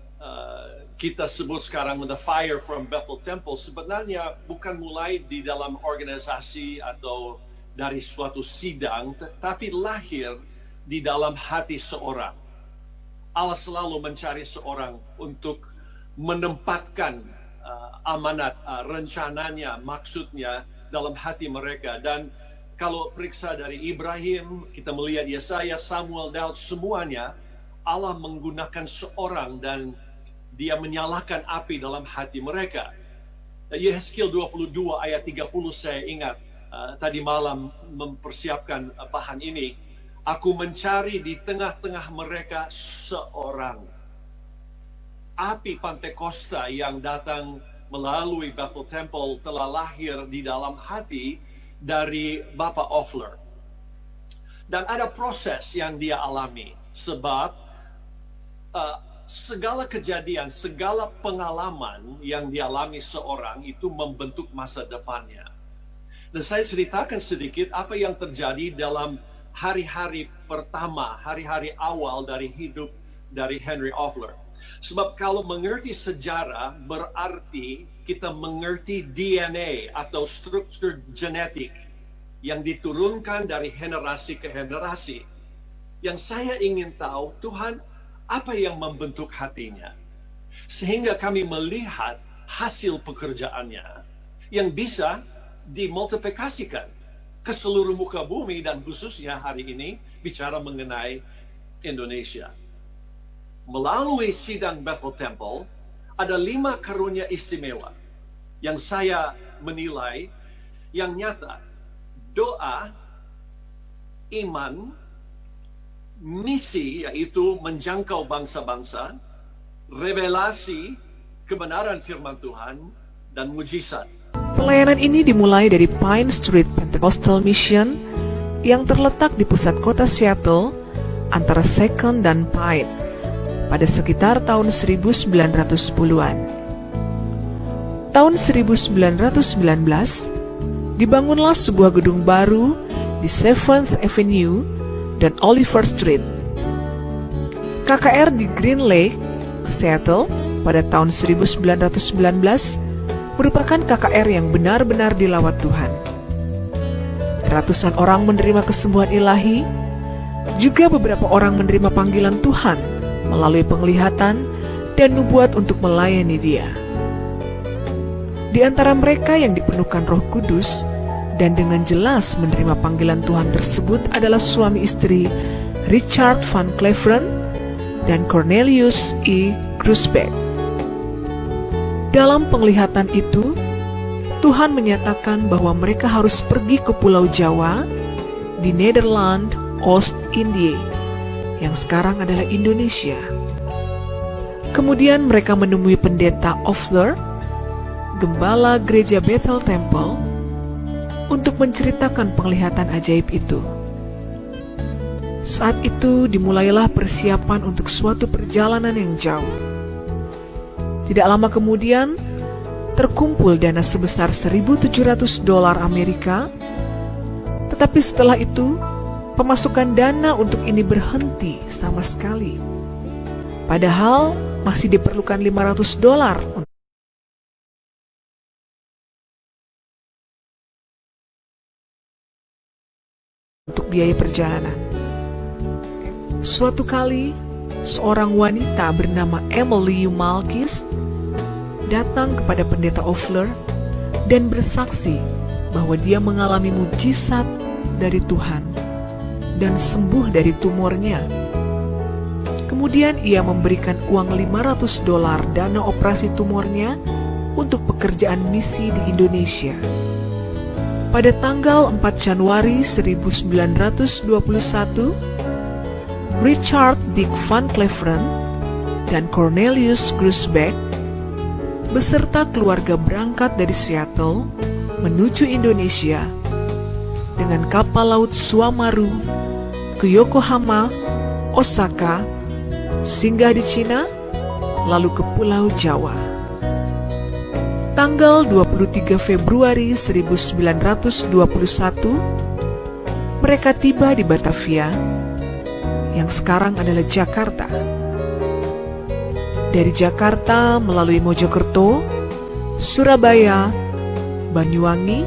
kita sebut sekarang the fire from Bethel Temple sebenarnya bukan mulai di dalam organisasi atau dari suatu sidang, tapi lahir di dalam hati seorang. Allah selalu mencari seorang untuk menempatkan amanat, rencananya, maksudnya dalam hati mereka. Dan kalau periksa dari Ibrahim, kita melihat Yesaya, Samuel, Daud, semuanya Allah menggunakan seorang dan dia menyalakan api dalam hati mereka. Yehezkiel 22 ayat 30 saya ingat tadi malam mempersiapkan bahan ini. Aku mencari di tengah-tengah mereka seorang. Api Pantekosta yang datang melalui Bethel Temple telah lahir di dalam hati dari Bapak Ofler. Dan ada proses yang dia alami. Sebab segala kejadian, segala pengalaman yang dialami seorang itu membentuk masa depannya. Dan saya ceritakan sedikit apa yang terjadi dalam hari-hari pertama, hari-hari awal dari hidup dari Henry Ofler. Sebab kalau mengerti sejarah berarti kita mengerti DNA atau struktur genetik yang diturunkan dari generasi ke generasi. Yang saya ingin tahu, Tuhan, apa yang membentuk hatinya? Sehingga kami melihat hasil pekerjaannya yang bisa dimultiplikasikan ke seluruh muka bumi dan khususnya hari ini bicara mengenai Indonesia. Melalui sidang Bethel Temple, ada 5 karunia istimewa yang saya menilai yang nyata. Doa, iman, misi yaitu menjangkau bangsa-bangsa, revelasi, kebenaran firman Tuhan, dan mujizat.
Pelayanan ini dimulai dari Pine Street Pentecostal Mission yang terletak di pusat kota Seattle antara Second dan Pine pada sekitar tahun 1910-an. Tahun 1919, dibangunlah sebuah gedung baru di 7th Avenue dan Oliver Street. KKR di Green Lake, Seattle pada tahun 1919 merupakan KKR yang benar-benar dilawat Tuhan. Ratusan orang menerima kesembuhan ilahi, juga beberapa orang menerima panggilan Tuhan melalui penglihatan dan nubuat untuk melayani Dia. Di antara mereka yang dipenuhkan Roh Kudus dan dengan jelas menerima panggilan Tuhan tersebut adalah suami istri Richard Van Cleveren dan Cornelius E. Grusbeck. Dalam penglihatan itu, Tuhan menyatakan bahwa mereka harus pergi ke Pulau Jawa di Nederland, Oost-Indië, yang sekarang adalah Indonesia. Kemudian mereka menemui pendeta Offler, gembala gereja Bethel Temple, untuk menceritakan penglihatan ajaib itu. Saat itu dimulailah persiapan untuk suatu perjalanan yang jauh. Tidak lama kemudian, terkumpul dana sebesar $1.700 Amerika, tetapi setelah itu, pemasukan dana untuk ini berhenti sama sekali. Padahal masih diperlukan $500 untuk biaya perjalanan. Suatu kali, seorang wanita bernama Emily Malkis datang kepada pendeta Offler dan bersaksi bahwa dia mengalami mujizat dari Tuhan dan sembuh dari tumornya. Kemudian ia memberikan uang $500 dana operasi tumornya untuk pekerjaan misi di Indonesia. Pada tanggal 4 Januari 1921, Richard Dick Van Cleveren dan Cornelius Grusbeck beserta keluarga berangkat dari Seattle menuju Indonesia dengan kapal laut Suamaru ke Yokohama, Osaka, singgah di Cina, lalu ke Pulau Jawa. Tanggal 23 Februari 1921, mereka tiba di Batavia, yang sekarang adalah Jakarta. Dari Jakarta melalui Mojokerto, Surabaya, Banyuwangi,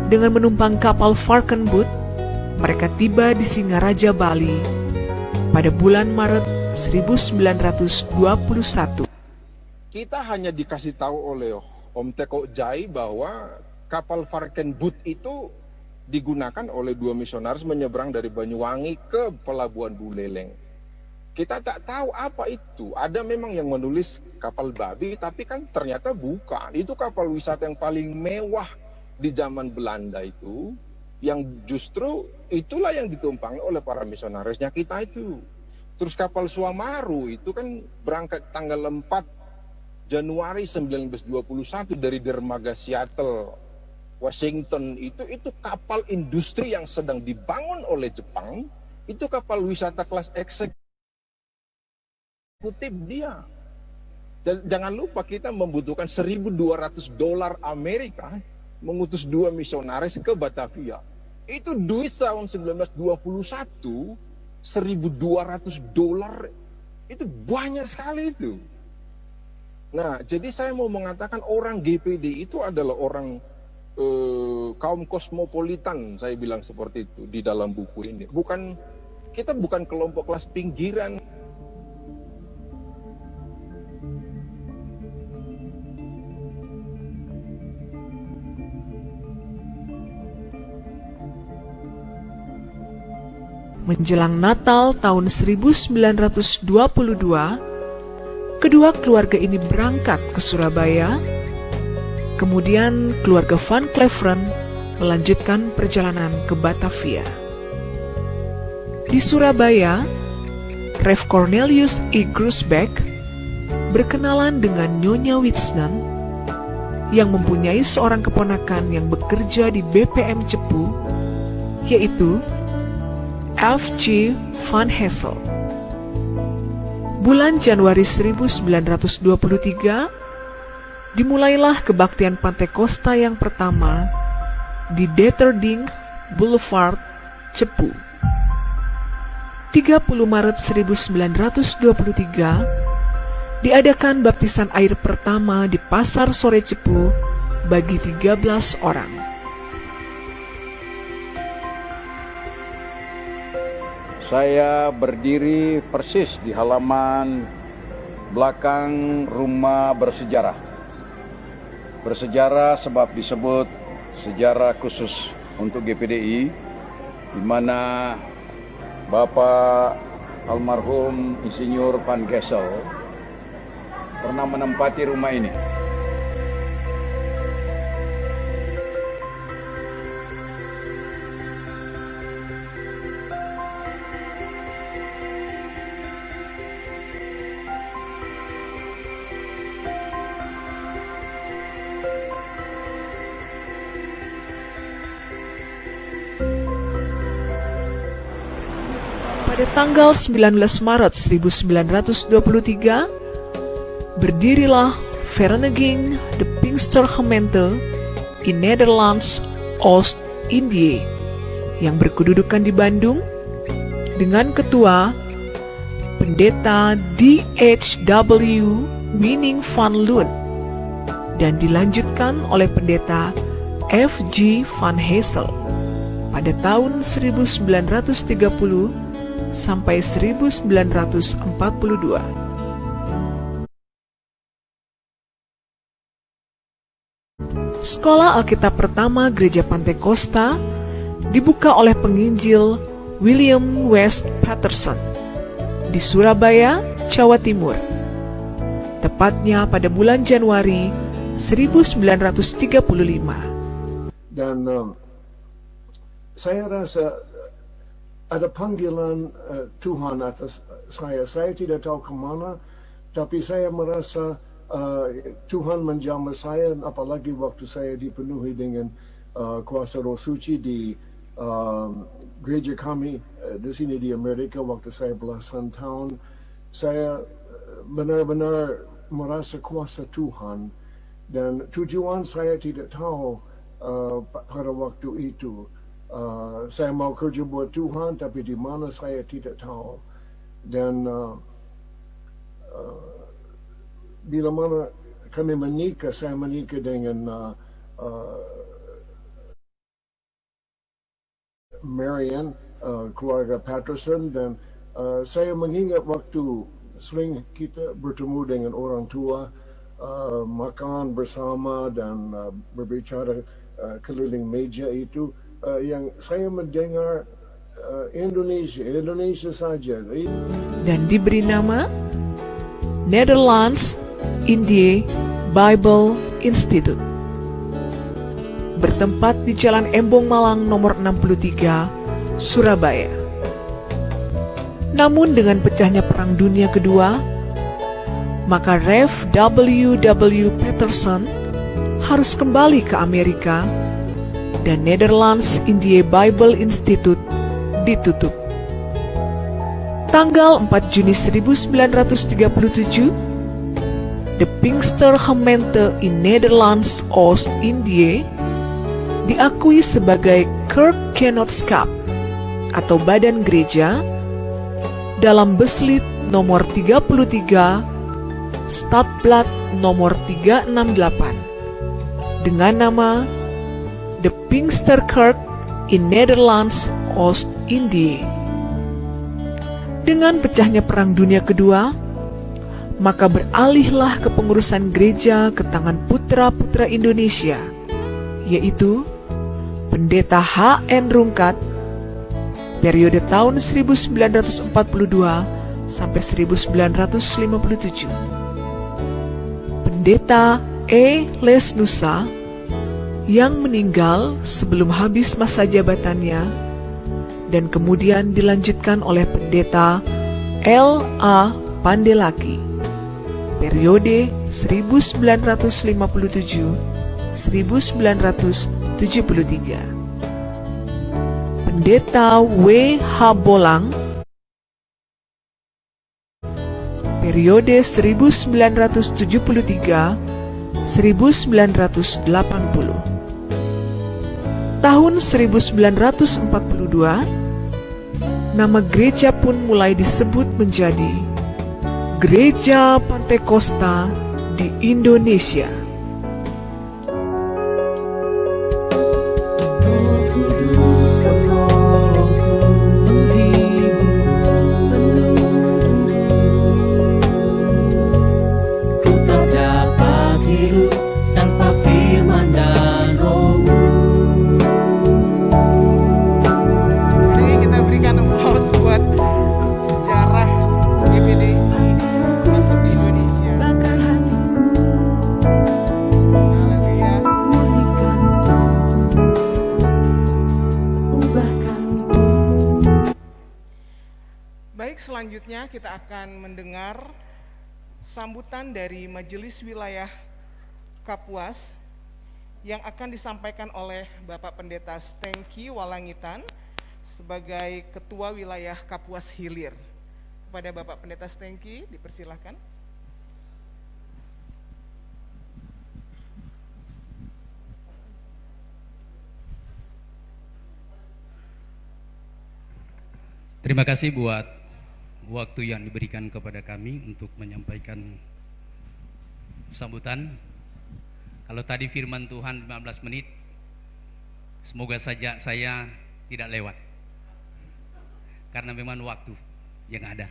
dengan menumpang kapal Varkenboot, mereka tiba di Singaraja, Bali pada bulan Maret 1921.
Kita hanya dikasih tahu oleh Om Teko Jai bahwa kapal Varkenboot itu digunakan oleh 2 misionaris menyeberang dari Banyuwangi ke Pelabuhan Buleleng. Kita tak tahu apa itu. Ada memang yang menulis kapal babi, tapi kan ternyata bukan. Itu kapal wisata yang paling mewah di zaman Belanda itu, yang justru itulah yang ditumpangi oleh para misionarisnya kita itu. Terus kapal Suamaru itu kan berangkat tanggal 4 Januari 1921 dari dermaga Seattle, Washington. Itu kapal industri yang sedang dibangun oleh Jepang. Itu kapal wisata kelas eksekutif dia. Dan jangan lupa kita membutuhkan $1.200 Amerika mengutus 2 misionaris ke Batavia. Itu duit tahun 1921, $1.200 itu banyak sekali itu. Nah, jadi saya mau mengatakan orang GPD itu adalah orang kaum kosmopolitan, saya bilang seperti itu di dalam buku ini. Kita bukan kelompok kelas pinggiran.
Menjelang Natal tahun 1922, kedua keluarga ini berangkat ke Surabaya. Kemudian keluarga Van Cleveren melanjutkan perjalanan ke Batavia. Di Surabaya, Rev Cornelius E. Grusbeck berkenalan dengan Nyonya Wisnen yang mempunyai seorang keponakan yang bekerja di BPM Cepu, yaitu F.G. Van Hessel. Bulan Januari 1923, dimulailah kebaktian Pantekosta yang pertama di Deterding Boulevard, Cepu. 30 Maret 1923, diadakan baptisan air pertama di Pasar Sore Cepu bagi 13 orang.
Saya berdiri persis di halaman belakang rumah bersejarah. Bersejarah sebab disebut sejarah khusus untuk GPDI, di mana Bapak almarhum Insinyur Van Gessel pernah menempati rumah ini.
Pada tanggal 19 Maret 1923, berdirilah Vereniging de Pinkstergemeente in Nederlands Oost-Indië yang berkedudukan di Bandung dengan ketua Pendeta D.H.W. Winning van Loon dan dilanjutkan oleh Pendeta F.G. van Hessel pada tahun 1930 sampai 1942. Sekolah Alkitab pertama Gereja Pantekosta dibuka oleh penginjil William West Patterson di Surabaya, Jawa Timur, tepatnya pada bulan Januari 1935.
Dan saya rasa ada panggilan Tuhan atas saya. Saya tidak tahu kemana, tapi saya merasa Tuhan menjamah saya, apalagi waktu saya dipenuhi dengan kuasa Roh Suci di gereja kami di sini di Amerika waktu saya belasan tahun. Saya benar-benar merasa kuasa Tuhan, dan tujuan saya tidak tahu pada waktu itu. Saya mau kerja buat Tuhan, tapi di mana saya tidak tahu. Dan bila mana kami menikah, saya menikah dengan Marian, keluarga Patterson, dan saya mengingat waktu sering kita bertemu dengan orang tua, makan bersama dan berbicara keliling meja itu. Yang saya mendengar Indonesia saja.
Dan diberi nama Nederlands Indië Bible Institute. Bertempat di Jalan Embong Malang nomor 63, Surabaya. Namun dengan pecahnya Perang Dunia Kedua, maka Rev. W.W. Patterson harus kembali ke Amerika dan Nederlands Indië Bible Institute ditutup. Tanggal 4 Juni 1937, de Pinkstergemeente in Nederlands Oost-Indië diakui sebagai Kerkgenootschap atau badan gereja dalam Beslit nomor 33 Stadblad nomor 368 dengan nama De Pinksterkerk in Nederlands Oost-Indië. Dengan pecahnya Perang Dunia Kedua, maka beralihlah kepengurusan gereja ke tangan putra-putra Indonesia, yaitu Pendeta H.N. Rungkat, periode tahun 1942 sampai 1957. Pendeta E. Lesnusa yang meninggal sebelum habis masa jabatannya dan kemudian dilanjutkan oleh Pendeta L.A. Pandelaki periode 1957-1973. Pendeta W.H. Bolang periode 1973-1980. Tahun 1942, nama gereja pun mulai disebut menjadi Gereja Pantekosta di Indonesia.
selanjutnya kita akan mendengar sambutan dari Majelis Wilayah Kapuas yang akan disampaikan oleh Bapak Pendeta Stengki Walangitan sebagai Ketua Wilayah Kapuas Hilir. Kepada Bapak Pendeta Stengki, dipersilahkan.
Terima kasih buat waktu yang diberikan kepada kami untuk menyampaikan sambutan. Kalau tadi firman Tuhan 15 menit, semoga saja saya tidak lewat, karena memang waktu yang ada.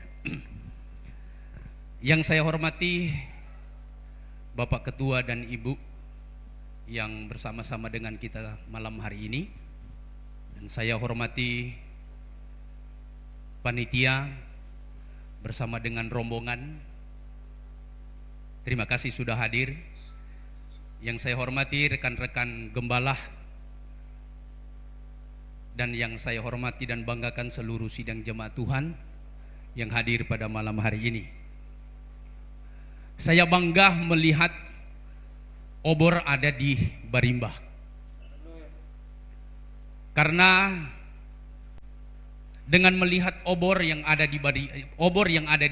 Yang saya hormati Bapak Ketua dan Ibu yang bersama-sama dengan kita malam hari ini, dan saya hormati panitia bersama dengan rombongan. Terima kasih sudah hadir. Yang saya hormati rekan-rekan gembala, dan yang saya hormati dan banggakan seluruh sidang jemaat Tuhan yang hadir pada malam hari ini. Saya bangga melihat obor ada di Barimba, karena dengan melihat obor yang ada di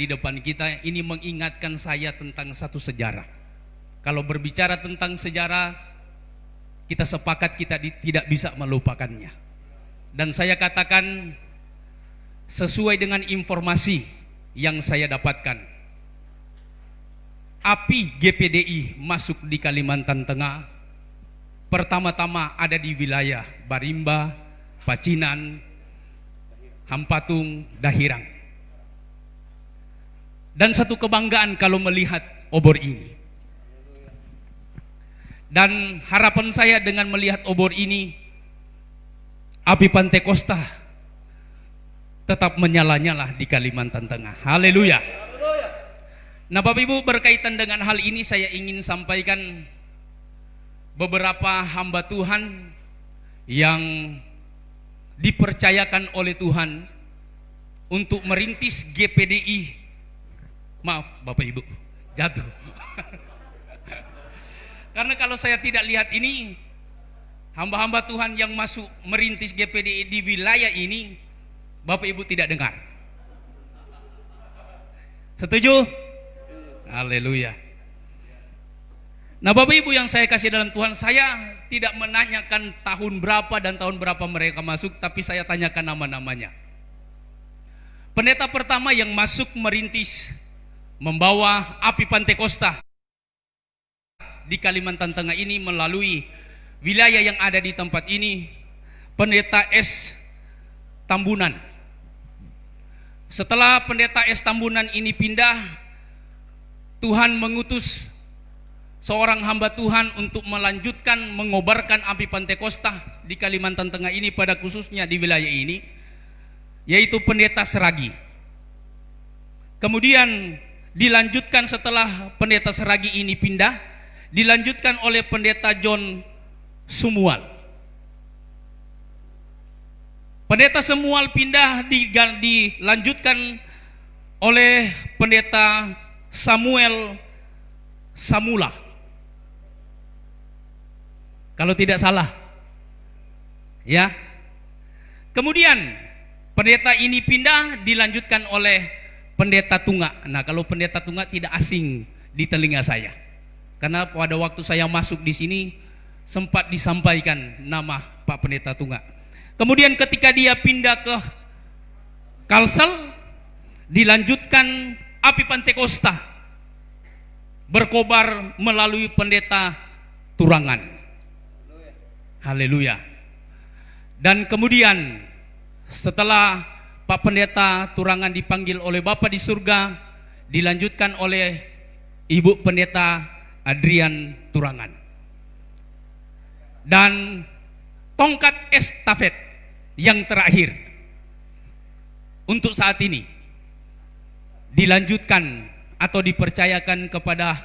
depan kita ini mengingatkan saya tentang satu sejarah. Kalau berbicara tentang sejarah, kita sepakat kita tidak bisa melupakannya. Dan saya katakan sesuai dengan informasi yang saya dapatkan, api GPDI masuk di Kalimantan Tengah pertama-tama ada di wilayah Barimba, Pacinan, Hampatung, Dahirang. Dan satu kebanggaan kalau melihat obor ini. Dan harapan saya dengan melihat obor ini, api Pantekosta tetap menyala-nyala di Kalimantan Tengah. Haleluya. Nah, Bapak Ibu, berkaitan dengan hal ini saya ingin sampaikan beberapa hamba Tuhan yang dipercayakan oleh Tuhan untuk merintis GPDI. Maaf Bapak Ibu, jatuh. Karena kalau saya tidak lihat ini, hamba-hamba Tuhan yang masuk merintis GPDI di wilayah ini, Bapak Ibu tidak dengar. Setuju? Haleluya. Nah, Bapak Ibu yang saya kasih dalam Tuhan, saya tidak menanyakan tahun berapa dan tahun berapa mereka masuk, tapi saya tanyakan nama-namanya. Pendeta pertama yang masuk merintis membawa api Pantekosta di Kalimantan Tengah ini melalui wilayah yang ada di tempat ini, Pendeta S. Tambunan. Setelah Pendeta S. Tambunan ini pindah, Tuhan mengutus seorang hamba Tuhan untuk melanjutkan mengobarkan api Pantekosta di Kalimantan Tengah ini, pada khususnya di wilayah ini, yaitu Pendeta Seragi. Kemudian dilanjutkan setelah Pendeta Seragi ini pindah, dilanjutkan oleh Pendeta John Sumual. Pendeta Sumual pindah, dilanjutkan oleh Pendeta Samuel Samula, kalau tidak salah, ya. Kemudian pendeta ini pindah, dilanjutkan oleh Pendeta Tunga. Nah, kalau Pendeta Tunga tidak asing di telinga saya, karena pada waktu saya masuk di sini sempat disampaikan nama Pak Pendeta Tunga. Kemudian ketika dia pindah ke Kalsel, dilanjutkan api Pantekosta berkobar melalui Pendeta Turangan. Haleluya. Dan kemudian setelah Pak Pendeta Turangan dipanggil oleh Bapa di surga, dilanjutkan oleh Ibu Pendeta Adrian Turangan. Dan tongkat estafet yang terakhir untuk saat ini dilanjutkan atau dipercayakan kepada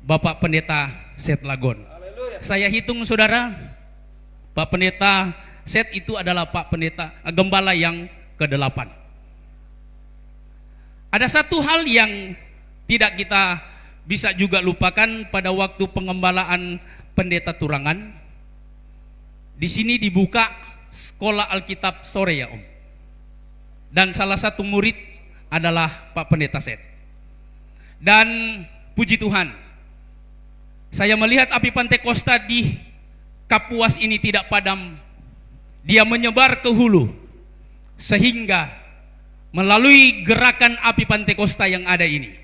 Bapak Pendeta Setlagon. Saya hitung saudara, Pak Pendeta Set itu adalah Pak Pendeta Gembala yang ke-8. Ada satu hal yang tidak kita bisa juga lupakan pada waktu pengembalaan pendeta Turangan. Di sini dibuka sekolah Alkitab sore ya Om. Dan salah satu murid adalah Pak Pendeta Seth. Dan puji Tuhan, saya melihat api Pantekosta di Kapuas ini tidak padam. Dia menyebar ke hulu, sehingga melalui gerakan api Pantekosta yang ada ini,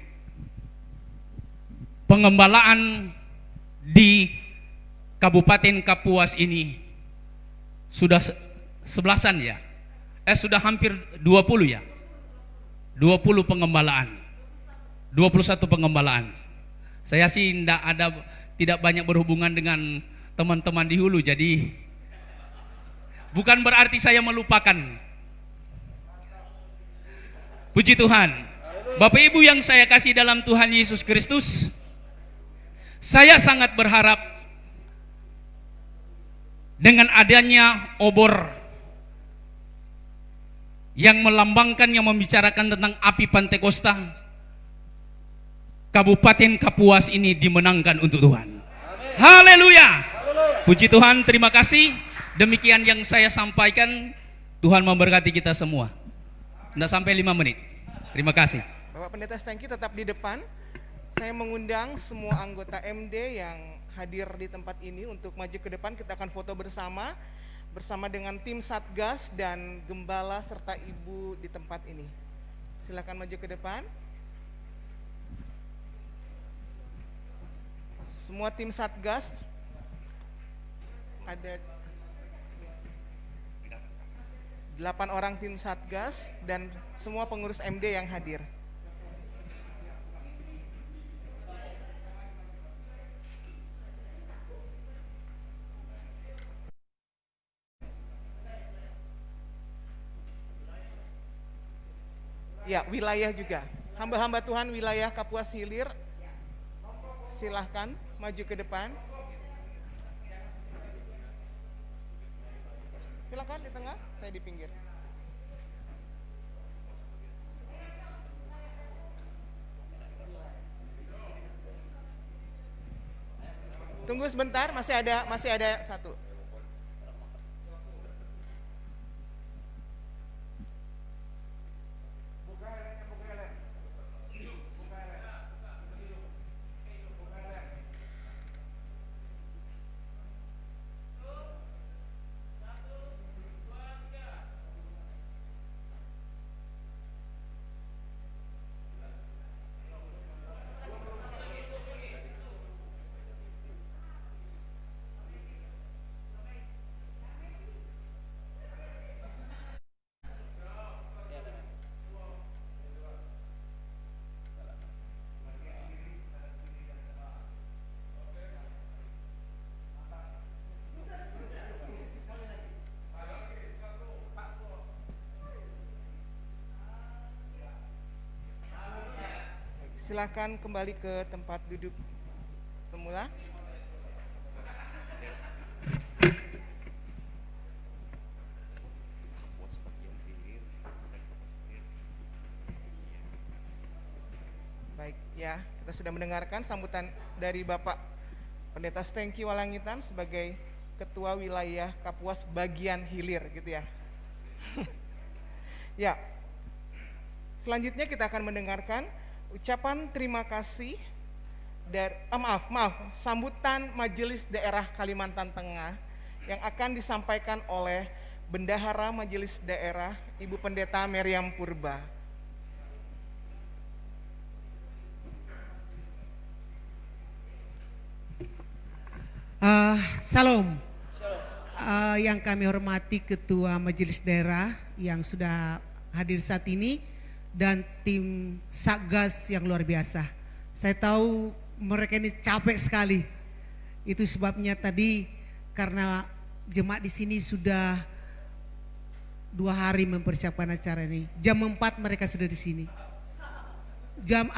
pengembalaan di Kabupaten Kapuas ini sudah sebelasan ya, sudah hampir 20 ya, 20 pengembalaan, 21 pengembalaan. Saya sih tidak banyak berhubungan dengan teman-teman di hulu, jadi bukan berarti saya melupakan. Puji Tuhan. Bapak Ibu yang saya kasih dalam Tuhan Yesus Kristus, saya sangat berharap dengan adanya obor yang melambangkan, yang membicarakan tentang api Pantekosta, Kabupaten Kapuas ini dimenangkan untuk Tuhan. Haleluya. Puji Tuhan, terima kasih. Demikian yang saya sampaikan. Tuhan memberkati kita semua. Tidak sampai 5 menit. Terima kasih.
Bapak Pendeta Stanky tetap di depan. Saya mengundang semua anggota MD yang hadir di tempat ini untuk maju ke depan. Kita akan foto bersama dengan tim Satgas dan gembala serta ibu di tempat ini. Silakan maju ke depan. Semua tim Satgas, ada 8 orang tim Satgas dan semua pengurus MD yang hadir. Ya, wilayah juga. Hamba-hamba Tuhan wilayah Kapuas Hilir, silahkan maju ke depan. Silakan di tengah, saya di pinggir. Tunggu sebentar, masih ada satu. Silakan kembali ke tempat duduk semula. Baik, ya, kita sudah mendengarkan sambutan dari Bapak Pendeta Stanky Walangitan sebagai Ketua Wilayah Kapuas Bagian Hilir, gitu ya. Ya, selanjutnya kita akan mendengarkan ucapan terima kasih dari sambutan Majelis Daerah Kalimantan Tengah yang akan disampaikan oleh Bendahara Majelis Daerah Ibu Pendeta Meriam Purba.
Salam. Yang kami hormati Ketua Majelis Daerah yang sudah hadir saat ini dan tim Satgas yang luar biasa. Saya tahu mereka ini capek sekali. Itu sebabnya tadi karena jemaat di sini sudah 2 hari mempersiapkan acara ini. Jam 4 mereka sudah di sini.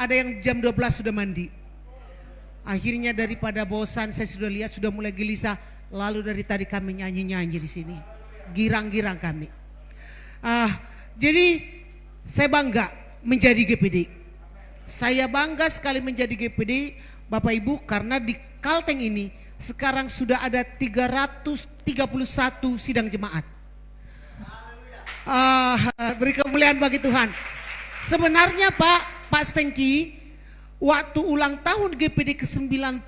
Ada yang jam 12 sudah mandi. Akhirnya daripada bosan, saya sudah lihat sudah mulai gelisah. Lalu dari tadi kami nyanyi-nyanyi di sini. Girang-girang kami. Jadi saya bangga menjadi GPD. Saya bangga sekali menjadi GPD Bapak Ibu, karena di Kalteng ini sekarang sudah ada 331 sidang jemaat. Beri kemuliaan bagi Tuhan. Sebenarnya Pak Stengki, waktu ulang tahun GPD ke-90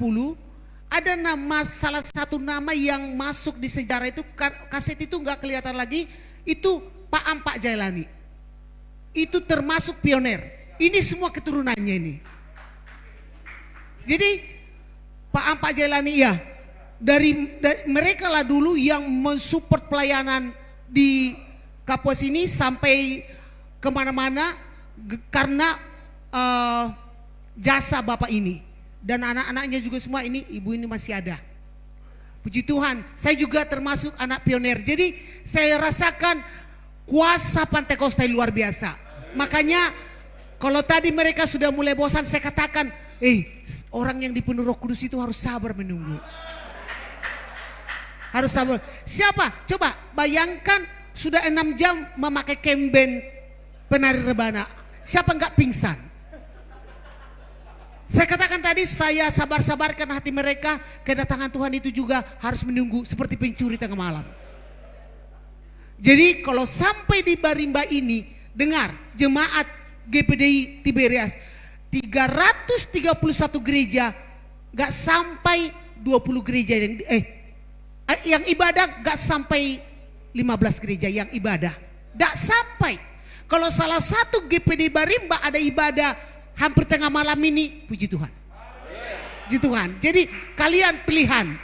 ada salah satu nama yang masuk di sejarah itu, kaset itu nggak kelihatan lagi, itu Pak Ampak Jailani. Itu termasuk pioner. Ini semua keturunannya ini. Jadi Pak Ampak Jailani ya, dari mereka lah dulu yang mensupport pelayanan di Kapuas ini sampai kemana-mana karena jasa Bapak ini. Dan anak-anaknya juga semua ini, ibu ini masih ada. Puji Tuhan, saya juga termasuk anak pioner. Jadi saya rasakan kuasa Pantekosta luar biasa. Makanya kalau tadi mereka sudah mulai bosan, saya katakan, orang yang dipenuhi Roh Kudus itu harus sabar menunggu. Harus sabar. Siapa? Coba bayangkan sudah 6 jam memakai kemben penari rebana. Siapa enggak pingsan? Saya katakan tadi, saya sabar-sabarkan hati mereka. Kedatangan Tuhan itu juga harus menunggu seperti pencuri tengah malam. Jadi kalau sampai di Barimba ini, dengar jemaat GPDI Tiberias 331 gereja, gak sampai 20 gereja yang ibadah, gak sampai 15 gereja yang ibadah, gak sampai. Kalau salah satu GPD Barimba ada ibadah hampir tengah malam ini, puji Tuhan. Puji Tuhan. Jadi kalian pilihan,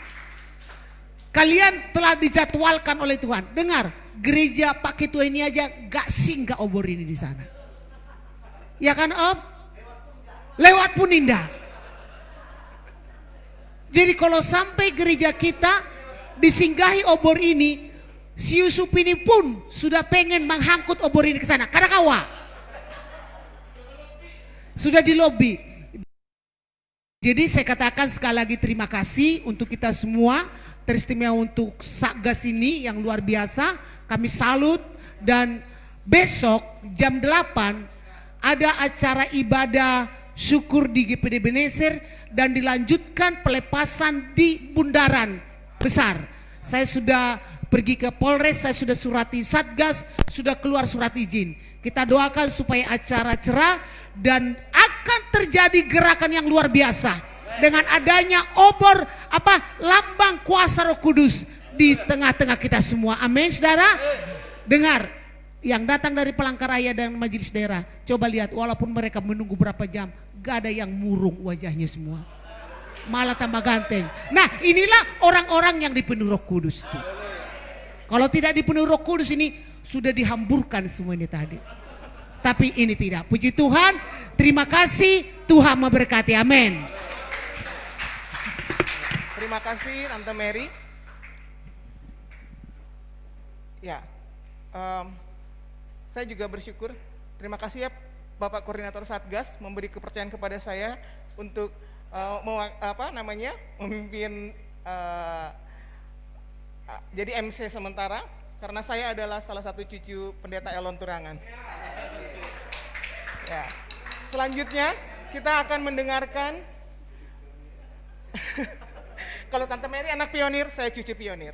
kalian telah dijadwalkan oleh Tuhan. Dengar, gereja Pak Ketua ini aja gak singgah obor ini di sana. Ya kan Om? Lewat pun indah. Jadi kalau sampai gereja kita disinggahi obor ini, si Yusuf ini pun sudah pengen menghangkut obor ini ke sana. Karena kawa sudah di lobi. Jadi saya katakan sekali lagi terima kasih untuk kita semua, teristimewa untuk Satgas ini yang luar biasa. Kami salut, dan besok jam 8 ada acara ibadah syukur di GPD Beneser dan dilanjutkan pelepasan di Bundaran Besar. Saya sudah pergi ke Polres, saya sudah surati Satgas, sudah keluar surat izin. Kita doakan supaya acara cerah dan akan terjadi gerakan yang luar biasa dengan adanya obor lambang kuasa Roh Kudus di tengah-tengah kita semua. Amin, saudara. Dengar, yang datang dari Palangkaraya dan majelis daerah, coba lihat, walaupun mereka menunggu berapa jam, gak ada yang murung wajahnya semua, malah tambah ganteng. Nah, inilah orang-orang yang dipenuhi Roh Kudus itu. Kalau tidak dipenuhi Roh Kudus ini sudah dihamburkan semua ini tadi. Tapi ini tidak. Puji Tuhan, terima kasih, Tuhan memberkati. Amin.
Terima kasih Tante Mary. Ya, saya juga bersyukur. Terima kasih ya Bapak Koordinator Satgas memberi kepercayaan kepada saya untuk memimpin jadi MC sementara, karena saya adalah salah satu cucu pendeta Elon Turangan. Ya. Selanjutnya kita akan mendengarkan kalau Tante Mary anak pionir, saya cucu pionir.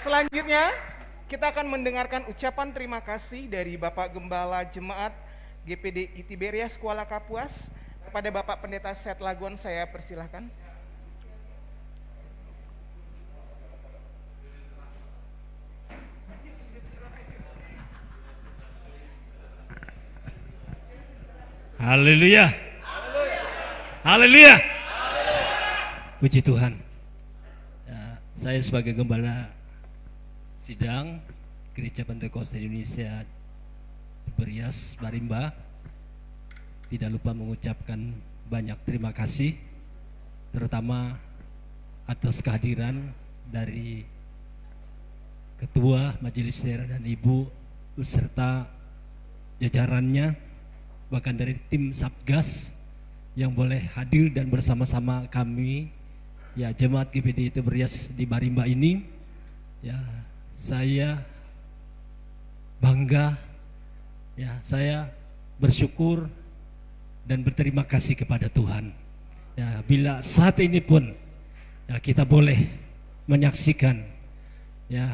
Selanjutnya kita akan mendengarkan ucapan terima kasih dari Bapak Gembala Jemaat GPD Tiberias Kuala Kapuas kepada Bapak Pendeta Seth Laguan. Saya persilahkan.
Haleluya. Haleluya. Puji Tuhan. Ya, saya sebagai gembala sidang Gereja Pantekosta Indonesia Tiberias Barimba tidak lupa mengucapkan banyak terima kasih, terutama atas kehadiran dari Ketua Majelis Daerah dan Ibu beserta jajarannya, bahkan dari tim Satgas yang boleh hadir dan bersama-sama kami ya jemaat GPD Tiberias di Barimba ini. Ya, saya
bangga, ya saya bersyukur dan berterima kasih kepada Tuhan. Ya, bila saat ini pun ya kita boleh menyaksikan ya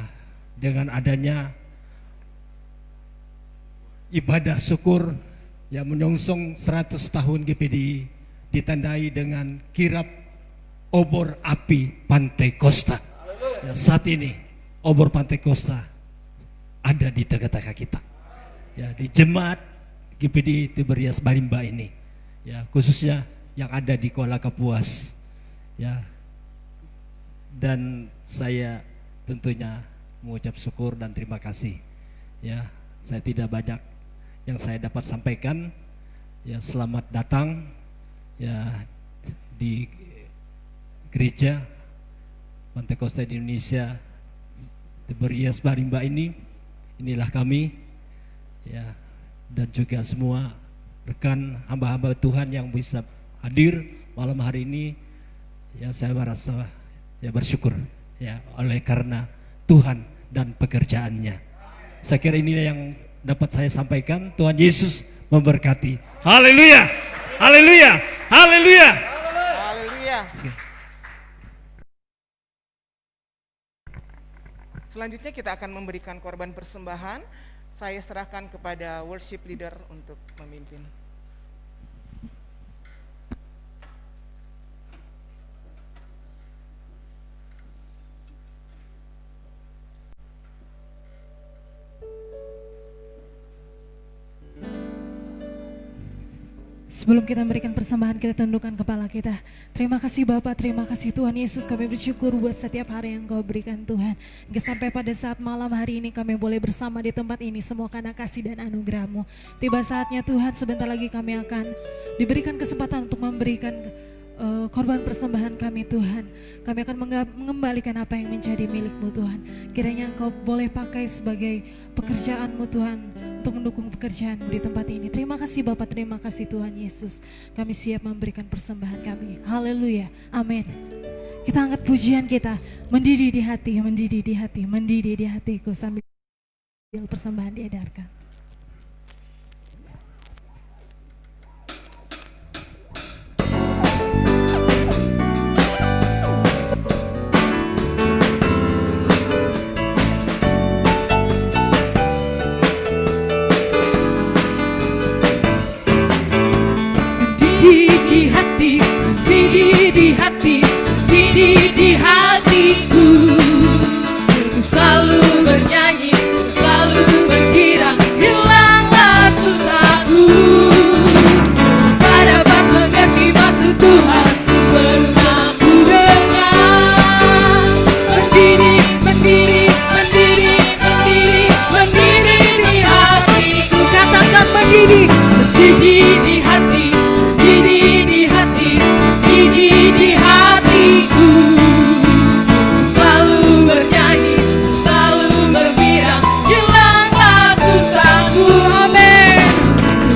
dengan adanya ibadah syukur yang menyongsong 100 tahun GPDI ditandai dengan kirap obor api Pantai Kosta. Ya, saat ini obor Pantai Kosta ada di tengah-tengah kita. Ya, di jemaat GPDI Tiberias Barimba ini. Ya, khususnya yang ada di Kuala Kapuas. Ya. Dan saya tentunya mengucap syukur dan terima kasih. Ya, saya tidak banyak yang saya dapat sampaikan. Ya, selamat datang ya di gereja Pantai Kosta di Indonesia Tiberias Barimba ini. Inilah kami ya, dan juga semua rekan hamba-hamba Tuhan yang bisa hadir malam hari ini. Ya, saya merasa ya bersyukur ya oleh karena Tuhan dan pekerjaannya. Saya kira inilah yang dapat saya sampaikan. Tuhan Yesus memberkati. Haleluya. Haleluya. Haleluya.
Haleluya. Selanjutnya kita akan memberikan korban persembahan. Saya serahkan kepada worship leader untuk memimpin.
Sebelum kita memberikan persembahan, kita tundukkan kepala kita. Terima kasih Bapak, terima kasih Tuhan Yesus. Kami bersyukur buat setiap hari yang Kau berikan Tuhan. Hingga sampai pada saat malam hari ini kami boleh bersama di tempat ini. Semua karena kasih dan anugerah-Mu. Tiba saatnya Tuhan, sebentar lagi kami akan diberikan kesempatan untuk memberikan korban persembahan kami Tuhan. Kami akan mengembalikan apa yang menjadi milik-Mu Tuhan. Kiranya Engkau boleh pakai sebagai pekerjaan-Mu Tuhan, untuk mendukung pekerjaan-Mu di tempat ini. Terima kasih Bapak, terima kasih Tuhan Yesus. Kami siap memberikan persembahan kami. Haleluya, amin. Kita angkat pujian kita, mendidih di hati, mendidih di hati, mendidih di hatiku, sambil persembahan diedarkan.
Di hati, di hati, di hatiku. Ku selalu bernyanyi, selalu bergirang, hilanglah susahku. Tak dapat mengerti maksud Tuhan, pernah ku dengar. Berdiri, berdiri, berdiri, berdiri, berdiri di hatiku. Katakan berdiri, berdiri di hati. Di hatiku, selalu bernyanyi, selalu bergirang, hilanglah susahku. Amin.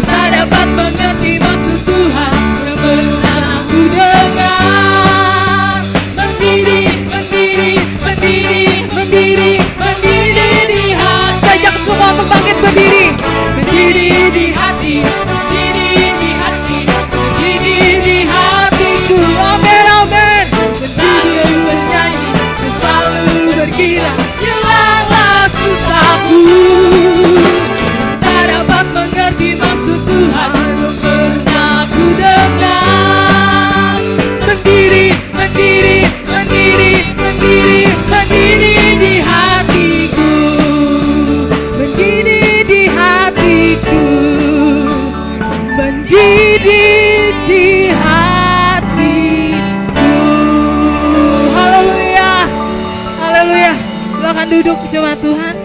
Tak dapat mengerti maksud Tuhan yang pernah ku dengar. Berdiri, berdiri, berdiri, berdiri, berdiri di hati. Saya ajak semua untuk bangkit berdiri. Berdiri di hati, berdiri di hati, berdiri di hatiku. Amin, amin. Berdiri bernyanyi, selalu bergirang, hilanglah susahku. Tak dapat mengerti maksud Tuhan yang pernah ku dengar. Berdiri, berdiri, berdiri, berdiri, berdiri di hatiku. Berdiri di hatiku. Berdiri di hatiku. Haleluya. Haleluya. Silakan duduk jemaat Tuhan.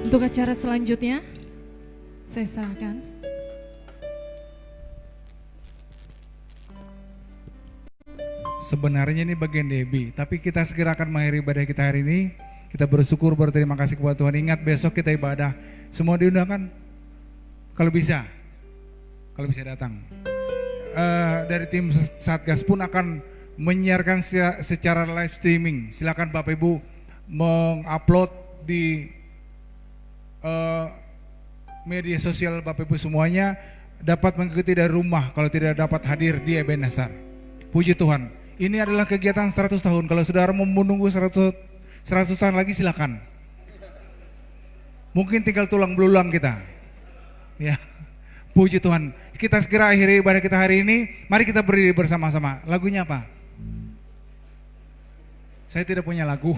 Untuk acara selanjutnya saya serahkan.
Sebenarnya ini bagian Debbie, tapi kita segera akan mengakhiri ibadah kita hari ini. Kita bersyukur, berterima kasih kepada Tuhan. Ingat besok kita ibadah, semua diundangkan kalau bisa datang. Dari tim Satgas pun akan menyiarkan secara live streaming. Silakan Bapak Ibu mengupload di media sosial Bapak Ibu semuanya dapat mengikuti dari rumah kalau tidak dapat hadir di Ebenezer. Puji Tuhan. Ini adalah kegiatan 100 tahun. Kalau saudara mau menunggu 100 tahun lagi silakan. Mungkin tinggal tulang belulang kita. Ya. Puji Tuhan. Kita segera akhiri ibadah kita hari ini. Mari kita berdiri bersama-sama. Lagunya apa? Saya tidak punya lagu.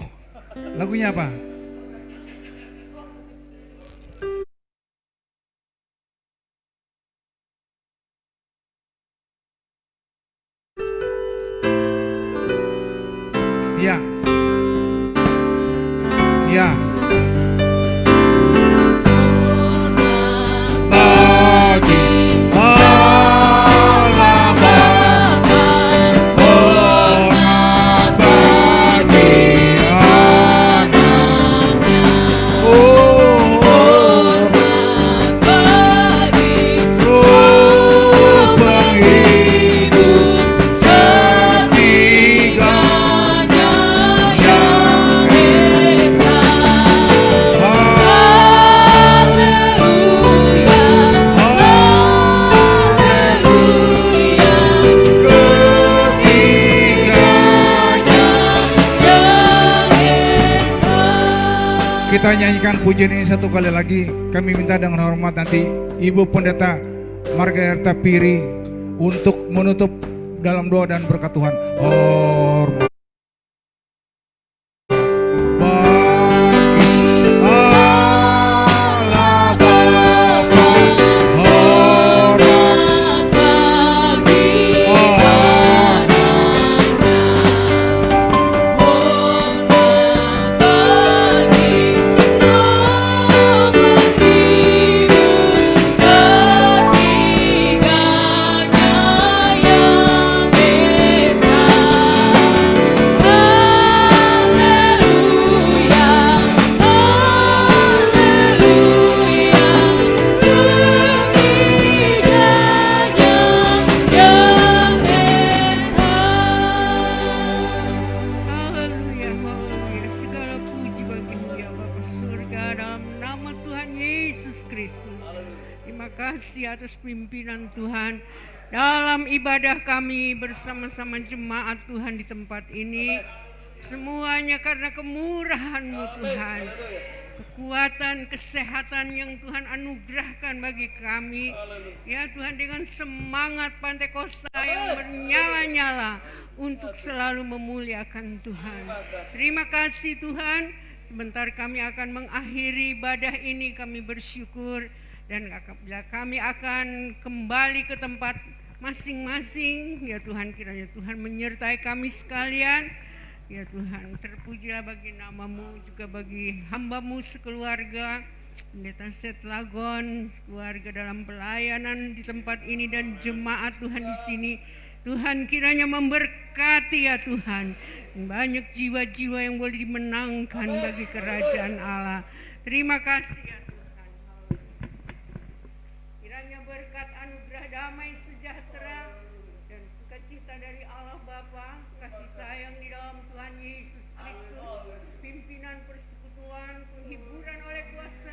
Lagunya apa? Ya. Ya. Kita nyanyikan pujian ini satu kali lagi. Kami minta dengan hormat nanti Ibu Pendeta Margareta Piri untuk menutup dalam doa dan berkat Tuhan. Hormat.
Atas pimpinan Tuhan dalam ibadah kami bersama-sama jemaat Tuhan di tempat ini, semuanya karena kemurahan-Mu Tuhan, kekuatan, kesehatan yang Tuhan anugerahkan bagi kami, ya Tuhan, dengan semangat Pantekosta yang menyala-nyala untuk selalu memuliakan Tuhan. Terima kasih Tuhan. Sebentar kami akan mengakhiri ibadah ini, kami bersyukur. Dan bila kami akan kembali ke tempat masing-masing, ya Tuhan, kiranya Tuhan menyertai kami sekalian. Ya Tuhan, terpujilah bagi nama-Mu, juga bagi hamba-Mu sekeluarga, Pendeta Setlagon, keluarga dalam pelayanan di tempat ini dan jemaat Tuhan di sini. Tuhan kiranya memberkati ya Tuhan, banyak jiwa-jiwa yang boleh dimenangkan bagi kerajaan Allah. Terima kasih ya Tuhan. Kiranya berkat anugerah damai sejahtera dan sukacita dari Allah Bapa, kasih sayang di dalam Tuhan Yesus Kristus, pimpinan persekutuan, penghiburan oleh kuasa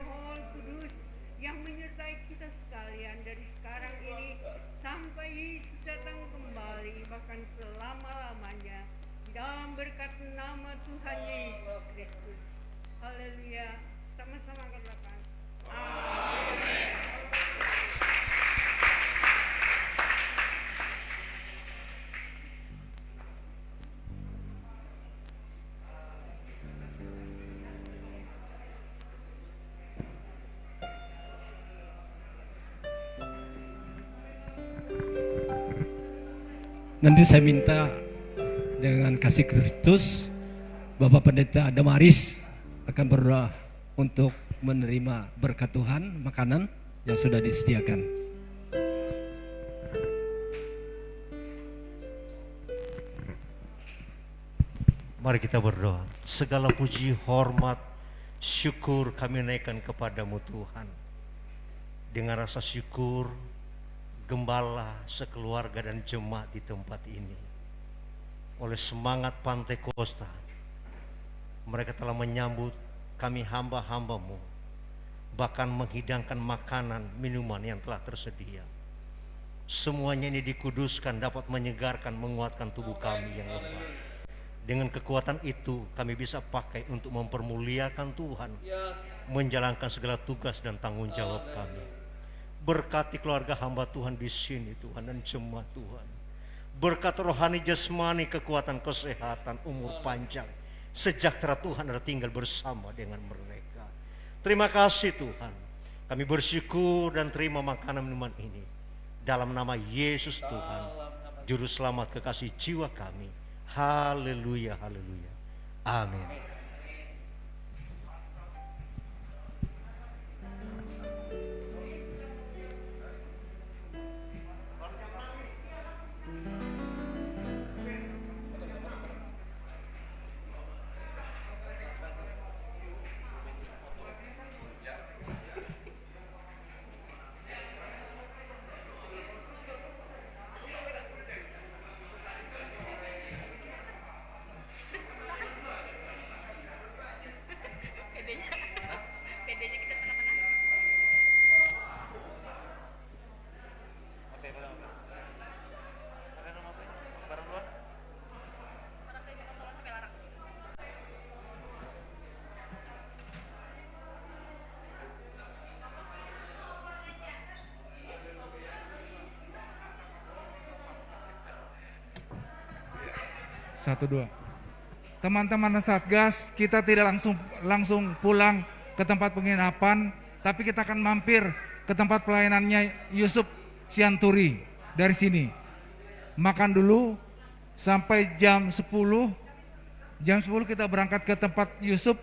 Roh Kudus yang menyertai kita sekalian dari sekarang ini sampai Yesus datang kembali, bahkan selama-lamanya, di dalam berkat nama Tuhan Yesus Kristus. Haleluya. Sama-sama katakan amin.
Nanti saya minta dengan kasih Kristus, Bapak Pendeta Damaris akan berdoa untuk menerima berkat Tuhan, makanan yang sudah disediakan.
Mari kita berdoa. Segala puji, hormat, syukur kami naikkan kepadamu Tuhan. Dengan rasa syukur, gembala, sekeluarga dan jemaat di tempat ini, oleh semangat Pantekosta Mereka telah menyambut kami hamba-hambamu, bahkan menghidangkan makanan, minuman yang telah tersedia. Semuanya ini dikuduskan, dapat menyegarkan, menguatkan tubuh kami yang lemah. Dengan kekuatan itu kami bisa pakai untuk mempermuliakan Tuhan, menjalankan segala tugas dan tanggung jawab kami. Berkati keluarga hamba Tuhan di sini Tuhan, dan jemaat Tuhan. Berkat rohani, jasmani, kekuatan, kesehatan, umur panjang, sejahtera Tuhan ada tinggal bersama dengan mereka. Terima kasih Tuhan. Kami bersyukur dan terima makanan minuman ini dalam nama Yesus Tuhan, Juru Selamat kekasih jiwa kami. Haleluya, haleluya. Amin.
Satu, dua. Teman-teman Satgas, kita tidak langsung pulang ke tempat penginapan, tapi kita akan mampir ke tempat pelayanannya Yusuf Sianturi dari sini. Makan dulu sampai jam 10. Jam 10 kita berangkat ke tempat Yusuf,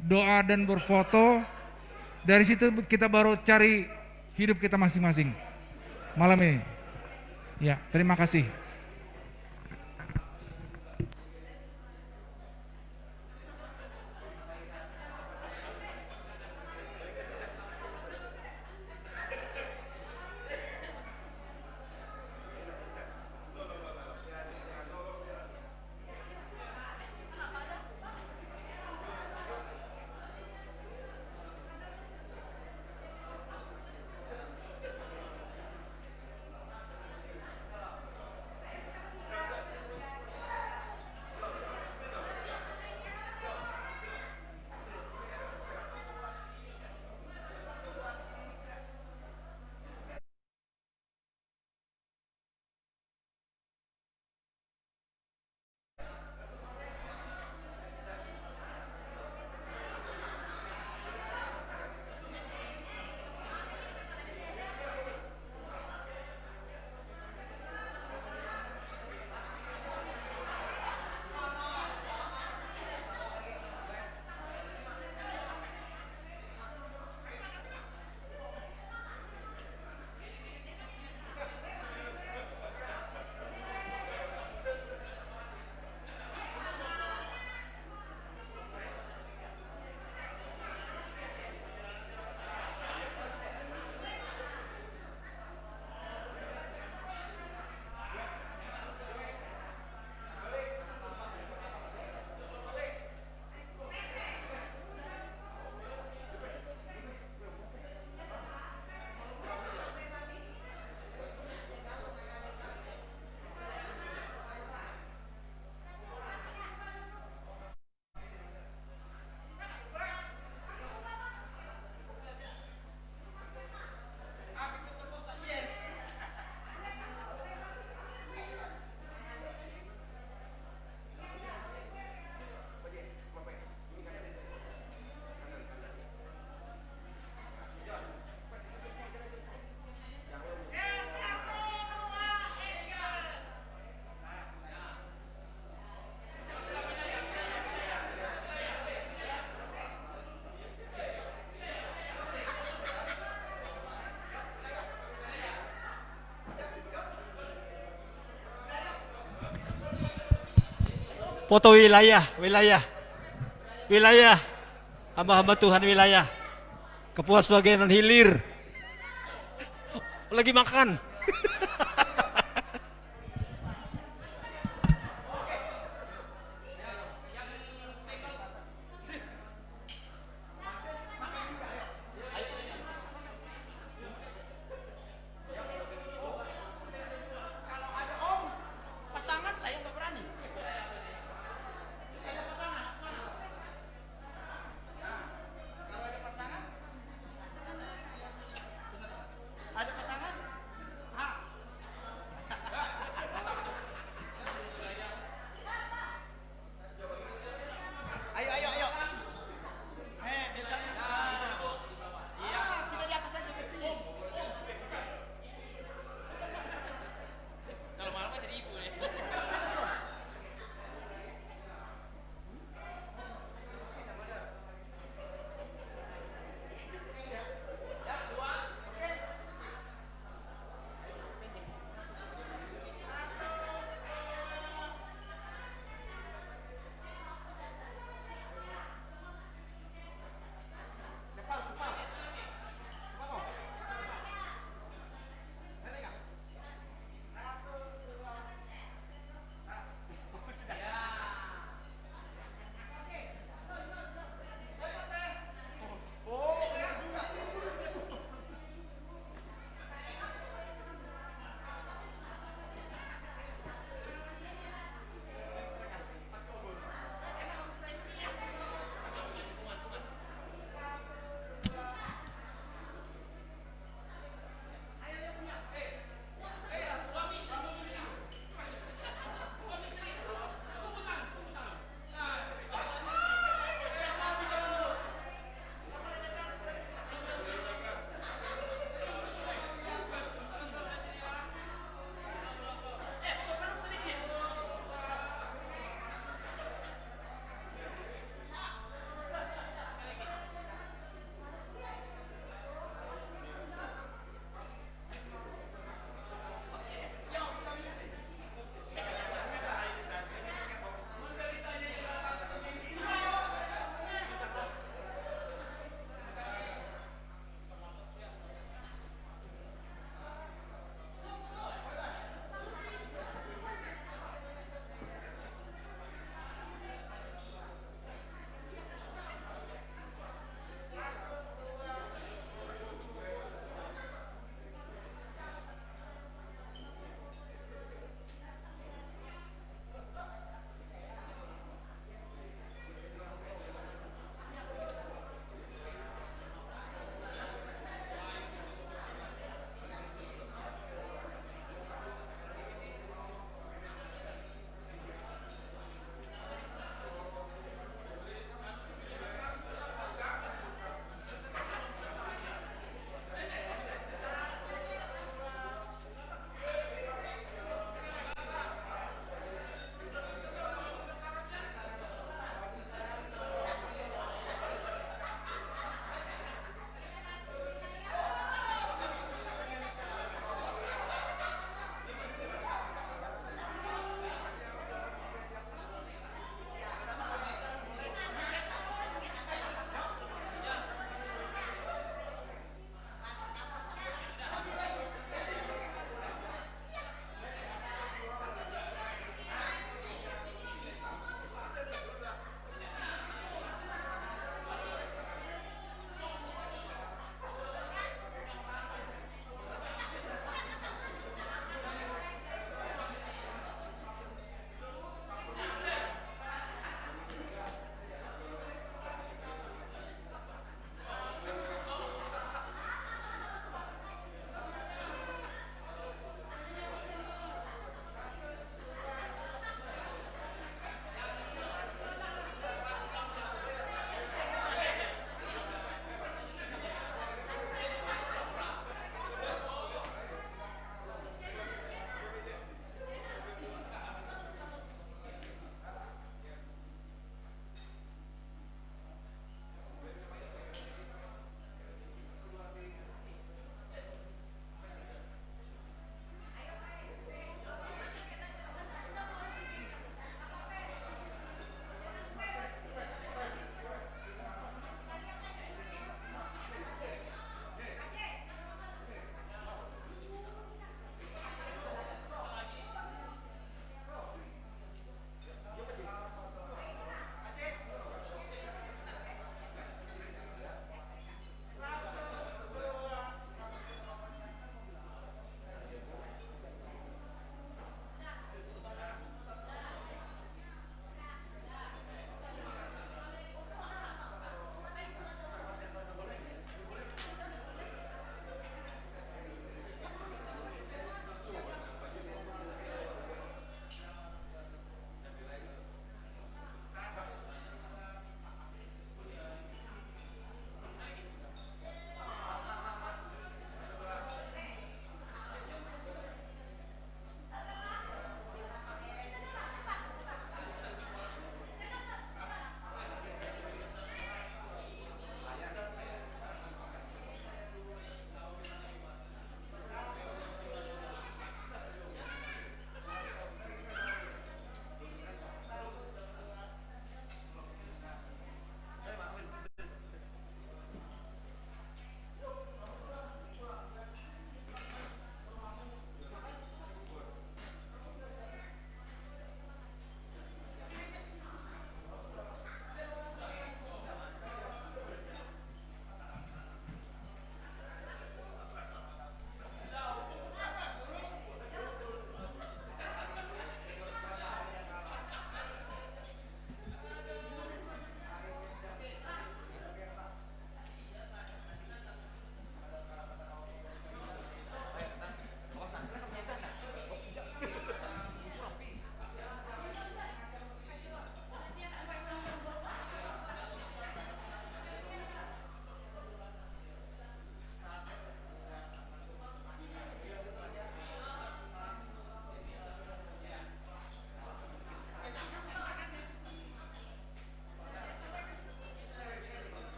doa dan berfoto. Dari situ kita baru cari hidup kita masing-masing malam ini. Ya, terima kasih.
Foto wilayah, hamba-hamba Tuhan wilayah, Kepuas Bagian Hilir, lagi makan.